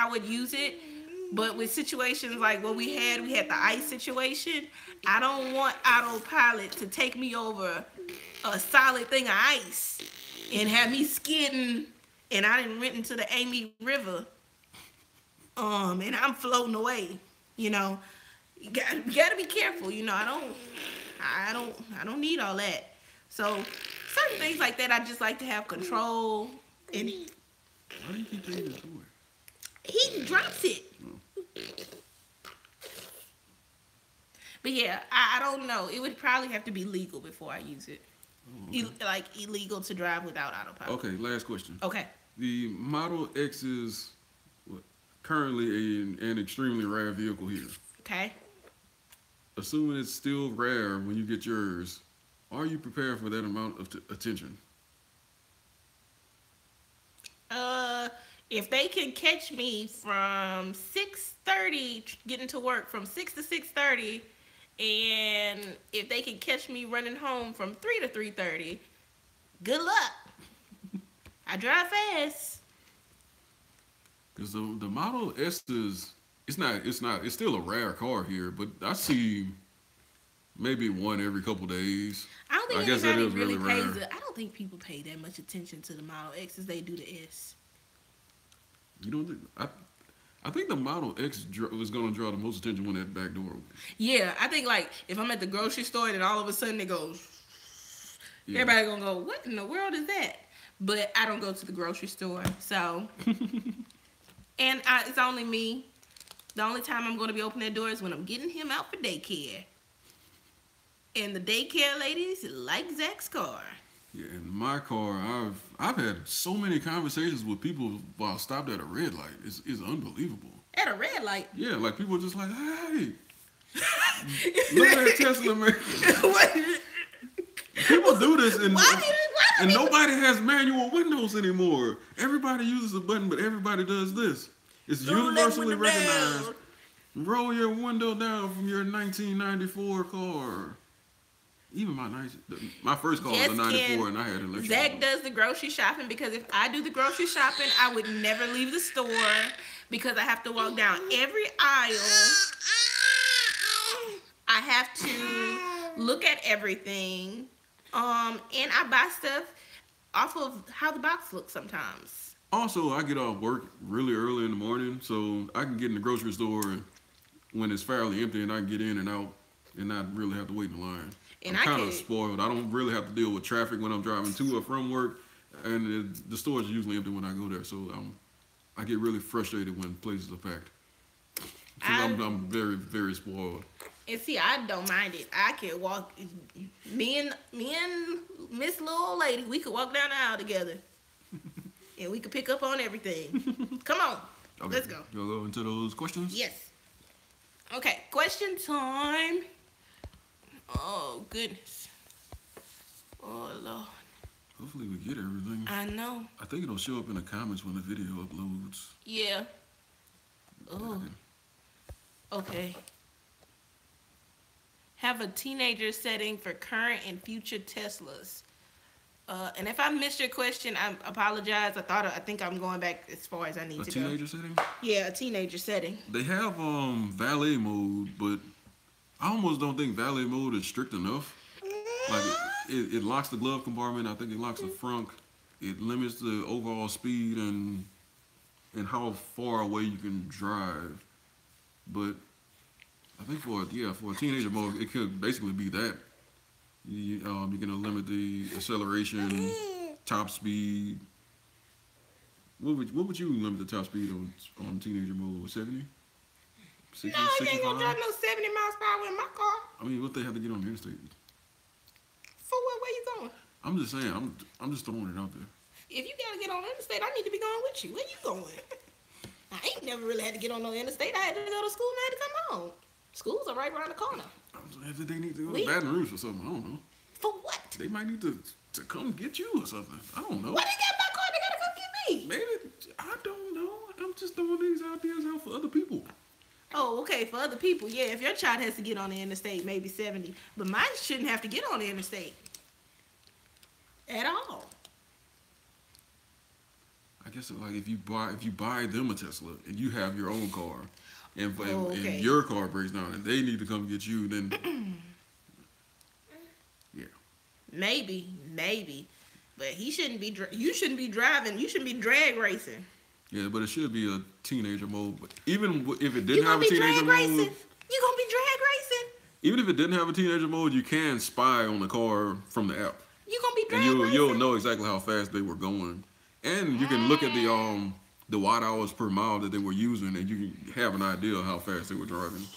would use it. But with situations like what we had the ice situation. I don't want Autopilot to take me over a solid thing of ice and have me skidding, and I didn't went into the Amy River, and I'm floating away. You know, you gotta be careful. You know, I don't need all that. So certain things like that, I just like to have control. And Why do you keep taking this away? he drops it. But yeah, I don't know. It would probably have to be legal before I use it. Oh, okay. Like illegal to drive without Autopilot. Okay, last question. Okay. The Model X is currently an extremely rare vehicle here. Okay. Assuming it's still rare when you get yours, are you prepared for that amount of attention? If they can catch me from 6:30, getting to work from 6 to 6:30, and if they can catch me running home from 3 to 3:30, good luck. I drive fast. Because the Model S is it's still a rare car here, but I see maybe one every couple days. I don't think I guess that anybody is really really pays rare. it. I don't think people pay that much attention to the Model X as they do the S. You don't think? I think the Model X was going to draw the most attention when that back door opens. Yeah, I think like if I'm at the grocery store and all of a sudden it goes, Yeah. everybody gonna go, what in the world is that? But I don't go to the grocery store, so. And it's only me. The only time I'm going to be opening that door is when I'm getting him out for daycare. And the daycare ladies like Zach's car. Yeah, in my car, I've had so many conversations with people while I stopped at a red light. It's unbelievable. At a red light. Yeah, like people are just like, hey, look at that Tesla, man. People do this, and nobody has manual windows anymore. Everybody uses a button, but everybody does this. It's universally recognized. Roll your window down from your 1994 car. Even my first car was a 94, and I had an electric. Zach does the grocery shopping, because if I do the grocery shopping, I would never leave the store because I have to walk down every aisle. I have to look at everything. And I buy stuff off of how the box looks sometimes. Also, I get off work really early in the morning, so I can get in the grocery store when it's fairly empty, and I can get in and out and not really have to wait in line. And I'm kind of spoiled. I don't really have to deal with traffic when I'm driving to or from work, and the stores are usually empty when I go there, so I get really frustrated when places are packed. I'm very, very spoiled. And see, I don't mind it. I can walk. Me and Miss Little Old Lady, we could walk down the aisle together, and we could pick up on everything. Come on, Okay, let's go. You'll go into those questions? Yes. Okay, question time. Oh goodness. Oh Lord. Hopefully we get everything. I know. I think it'll show up in the comments when the video uploads. Yeah. Oh. Okay. Have a teenager setting for current and future Teslas. And if I missed your question, I apologize. I think I'm going back as far as I need to go. A teenager setting? Yeah, a teenager setting. They have valet mode, but I almost don't think valet mode is strict enough. Like it locks the glove compartment. I think it locks the front. It limits the overall speed, and and how far away you can drive. But I think for a teenager mode, it could basically be that. You're gonna limit the acceleration, top speed. What would you limit the top speed on teenager mode? 70? 60, No, you ain't 65? gonna drive no 70 miles per hour in my car. I mean, what they have to get on the interstate? For what? Where you going? I'm just saying. I'm just throwing it out there. If you gotta get on the interstate, I need to be going with you. Where you going? I ain't never really had to get on no interstate. I had to go to school and I had to come home. Schools are right around the corner. I'm saying if they need to go to Baton Rouge or something, I don't know. For what? They might need to come get you or something. I don't know. Why they got my car? They gotta come get me. Maybe I don't know. I'm just throwing these ideas out for other people. Oh, okay. For other people, yeah. If your child has to get on the interstate, maybe 70. But mine shouldn't have to get on the interstate at all. I guess like if you buy them a Tesla and you have your own car, and your car breaks down and they need to come get you, then yeah. Maybe. But he shouldn't be. You shouldn't be driving. You shouldn't be drag racing. Yeah, but it should be a teenager mode. But even if it didn't have a teenager mode, you gonna be drag racing. Even if it didn't have a teenager mode, you can spy on the car from the app. You gonna be drag and racing. You'll know exactly how fast they were going, and you can look at the watt hours per mile that they were using, and you can have an idea of how fast they were driving.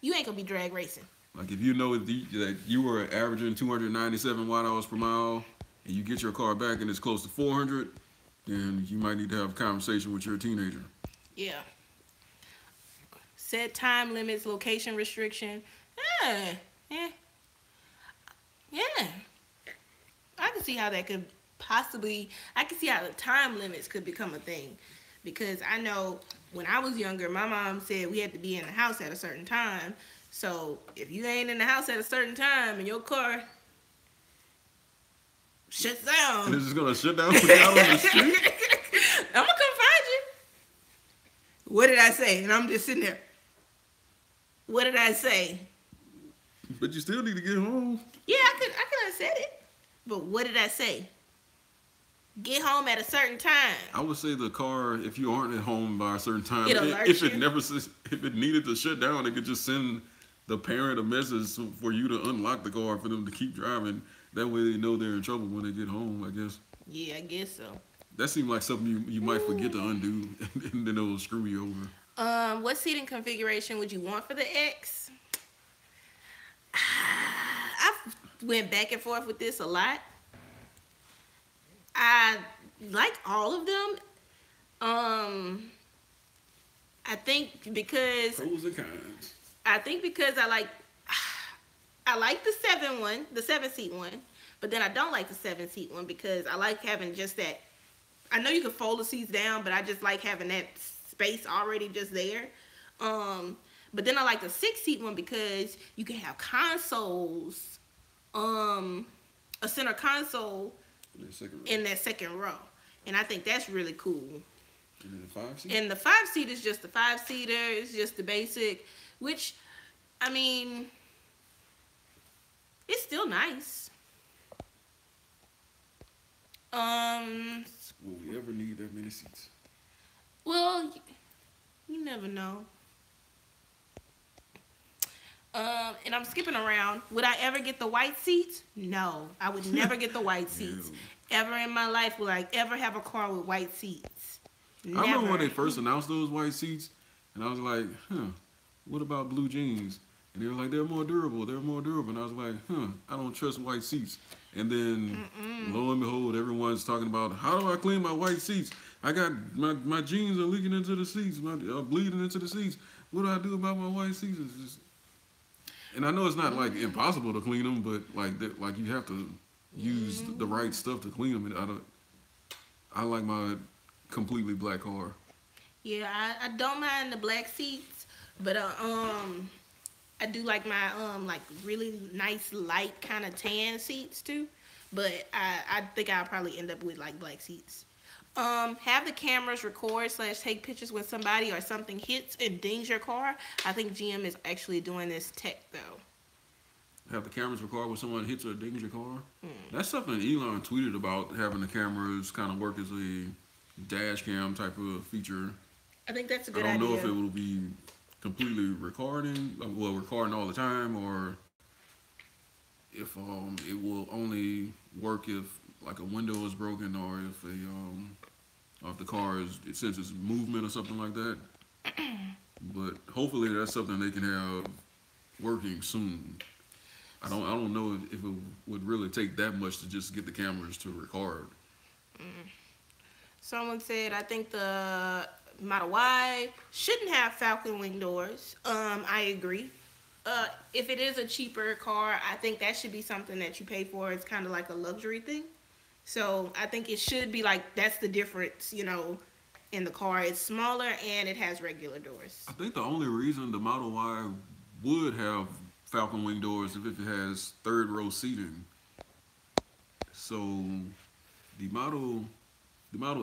You ain't gonna be drag racing. Like if you know that you were averaging 297 watt hours per mile, and you get your car back and it's close to 400, then you might need to have a conversation with your teenager. Yeah. Set time limits, location restriction. Yeah. I can see how that could possibly, I can see how the time limits could become a thing. Because I know when I was younger, my mom said we had to be in the house at a certain time. So if you ain't in the house at a certain time and your car shuts down. And it's just gonna shut down when you're out on the street? I'm gonna come find you. What did I say? And I'm just sitting there. What did I say? But you still need to get home. Yeah, I could have said it. But what did I say? Get home at a certain time. I would say the car, if you aren't at home by a certain time, if it needed to shut down, it could just send the parent a message for you to unlock the car for them to keep driving. That way they know they're in trouble when they get home, I guess. Yeah, I guess so. That seemed like something you might forget to undo, and then it'll screw you over. What seating configuration would you want for the X? I've went back and forth with this a lot. I like all of them. I think because pros and cons. I think because I like the 7-seat one, but then I don't like the 7-seat one because I like having just that. I know you can fold the seats down, but I just like having that space already just there. But then I like the 6-seat one because you can have consoles, a center console in that second row. And I think that's really cool. And then the 5-seat? And the 5-seat is just the 5-seater. It's just the basic, which, I mean, it's still nice. Will we ever need that many seats? Well, you never know. And I'm skipping around. Would I ever get the white seats? No, I would never get the white seats. Ever in my life will I ever have a car with white seats? Never. I remember when they first announced those white seats, and I was like, what about blue jeans? And they were like, they're more durable. And I was like, I don't trust white seats. And then, lo and behold, everyone's talking about, how do I clean my white seats? I got, my jeans are leaking into the seats, bleeding into the seats. What do I do about my white seats? It's just, and I know it's not like impossible to clean them, but like you have to use the right stuff to clean them. And I like my completely black car. Yeah, I don't mind the black seats, but I do like my like really nice light kind of tan seats too. But I think I'll probably end up with like black seats. Have the cameras record / take pictures when somebody or something hits and dings your car. I think GM is actually doing this tech though. have the cameras record when someone hits or dings your car. That's something Elon tweeted about, having the cameras kind of work as a dash cam type of feature. I think that's a I good don't know idea. if it will be completely recording, well, recording all the time, or if it will only work if like a window is broken, or if the car is, it senses movement or something like that. But hopefully that's something they can have working soon. I don't know if it would really take that much to just get the cameras to record. Someone said, I think the Model Y shouldn't have falcon wing doors. I agree. If it is a cheaper car, I think that should be something that you pay for. It's kind of like a luxury thing. So I think it should be like, that's the difference, you know, in the car. It's smaller and it has regular doors. I think the only reason the Model Y would have falcon wing doors if it has third row seating. So the Model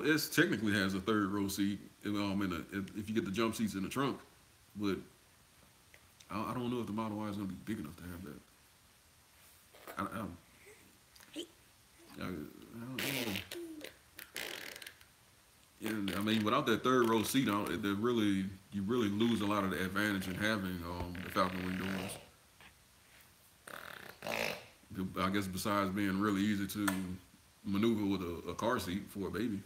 S technically has a third row seat, if you get the jump seats in the trunk, but I don't know if the Model Y is going to be big enough to have that. I don't know. And I mean, without that third row seat, you really lose a lot of the advantage in having the falcon wing doors. I guess besides being really easy to maneuver with a car seat for a baby.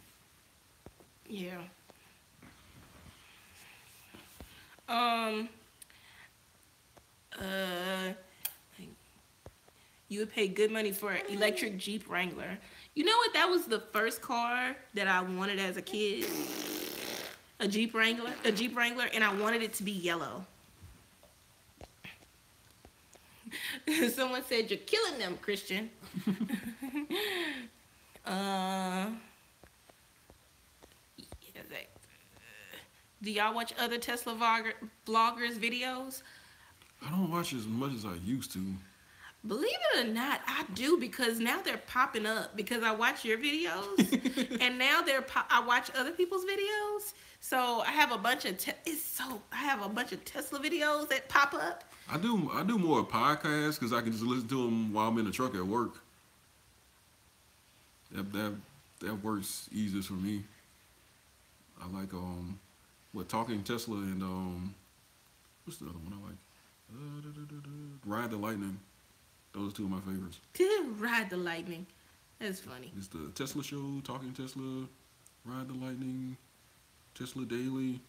Yeah. You would pay good money for an electric Jeep Wrangler. You know what? That was the first car that I wanted as a kid. A Jeep Wrangler, and I wanted it to be yellow. Someone said, you're killing them, Christian. Do y'all watch other Tesla vloggers videos? I don't watch as much as I used to. Believe it or not, I do, because now they're popping up because I watch your videos, and now I watch other people's videos. So I have a bunch of Tesla videos that pop up. I do more podcasts because I can just listen to them while I'm in the truck at work. That works easiest for me. I like Talking Tesla and what's the other one I like? Ride the Lightning. Those are two of my favorites. Ride the Lightning. That's funny. It's the Tesla Show, Talking Tesla, Ride the Lightning, Tesla Daily,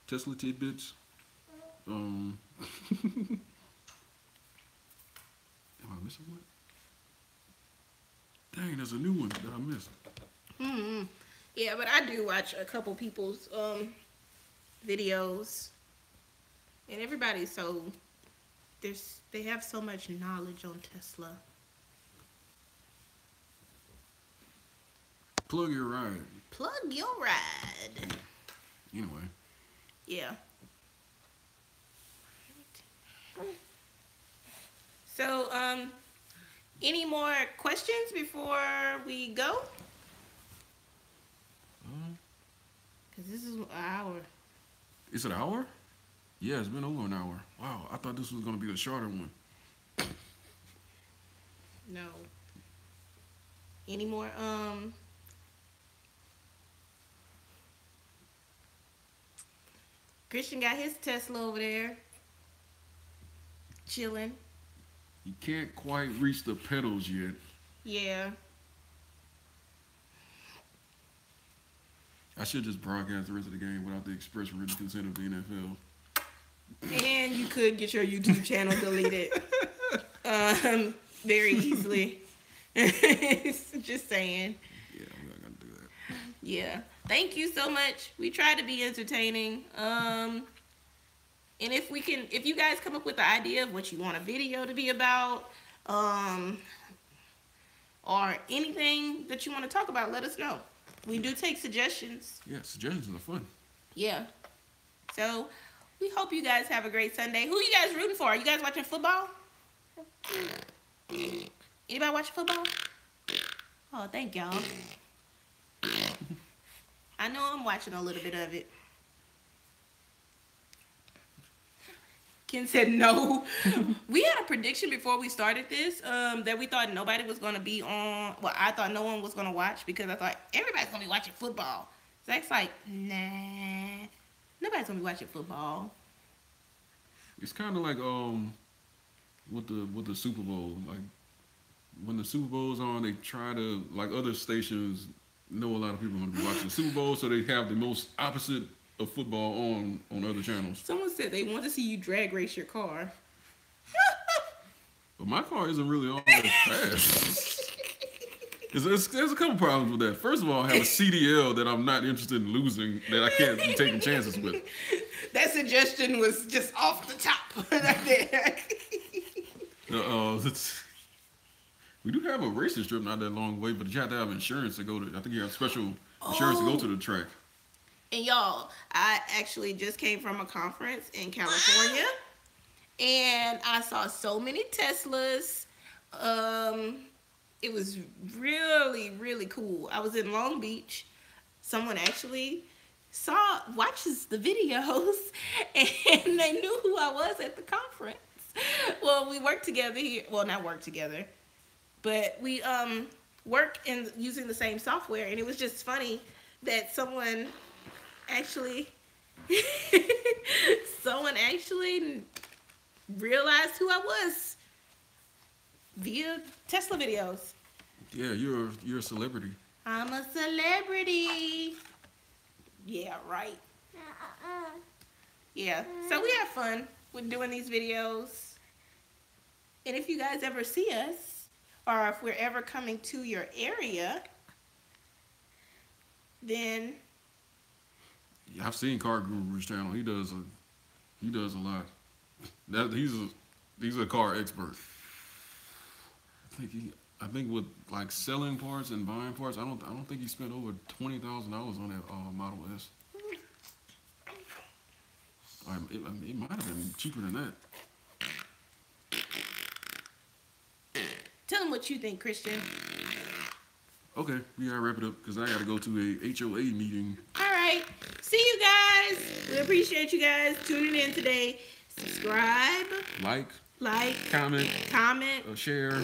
Tesla Tidbits. Am I missing one? Dang, there's a new one that I missed. Yeah, but I do watch a couple people's videos, and everybody's they have so much knowledge on Tesla. Plug your ride. Plug your ride. Anyway. Yeah. So, any more questions before we go? Because this is an hour. Is it an hour? Yeah, it's been over an hour. Wow, I thought this was going to be the shorter one. No. Any more, Christian got his Tesla over there. Chilling. You can't quite reach the pedals yet. Yeah. I should just broadcast the rest of the game without the express written consent of the NFL. And you could get your YouTube channel deleted. Very easily. Just saying. Yeah, I'm not gonna do that. Yeah. Thank you so much. We try to be entertaining. And if you guys come up with the idea of what you want a video to be about, or anything that you want to talk about, let us know. We do take suggestions. Yeah, suggestions are fun. Yeah. So, we hope you guys have a great Sunday. Who are you guys rooting for? Are you guys watching football? Anybody watching football? Oh, thank y'all. I know I'm watching a little bit of it. Ken said no. We had a prediction before we started this that we thought nobody was going to be on. Well, I thought no one was going to watch because I thought everybody's going to be watching football. Zach's like, nah, nobody's going to be watching football. It's kind of like with the Super Bowl. Like when the Super Bowl's on, they try to, like other stations know a lot of people are going to be watching the Super Bowl, so they have the most opposite of football on other channels. Someone said they want to see you drag race your car. But my car isn't really all that fast. There's a couple problems with that. First of all, I have a CDL that I'm not interested in losing, that I can't be taking chances with. That suggestion was just off the top right there. We do have a racing strip not that long away, but you have to have insurance to go to. I think you have special insurance to go to the track. And y'all, I actually just came from a conference in California, and I saw so many Teslas. It was really, really cool. I was in Long Beach. Someone actually watches the videos, and they knew who I was at the conference. Well, we work together here. Well, not work together, but we work in using the same software, and it was just funny that someone actually realized who I was via Tesla videos. Yeah, you're a celebrity. I'm a celebrity. Yeah, right. Yeah, so we have fun with doing these videos. And if you guys ever see us, or if we're ever coming to your area, then yeah, I've seen Car Guru's channel. He does a lot. He's a car expert. I think with like selling parts and buying parts, I don't think he spent over $20,000 on that Model S. It might have been cheaper than that. Tell them what you think, Christian. Okay, we gotta wrap it up because I gotta go to a HOA meeting. All right, see you guys. We appreciate you guys tuning in today. Subscribe, Like, comment, share,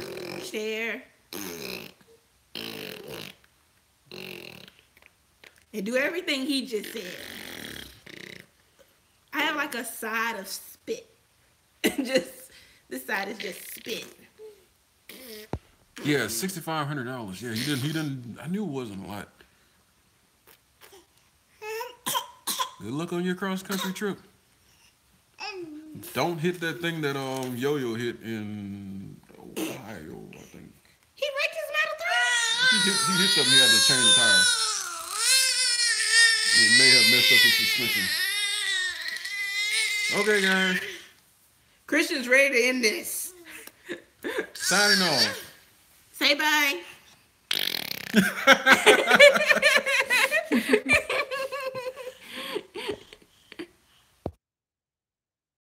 and do everything he just said. I have like a side of spit. Just this side is just spit. Yeah, $6,500. Yeah, he didn't. I knew it wasn't a lot. Good luck on your cross country trip. Don't hit that thing that Yo-Yo hit in Ohio, I think. He wrecked his Model 3. He hit something. He had to change the tire. It may have messed up his suspension. Okay, guys. Christian's ready to end this. Signing off. Say bye.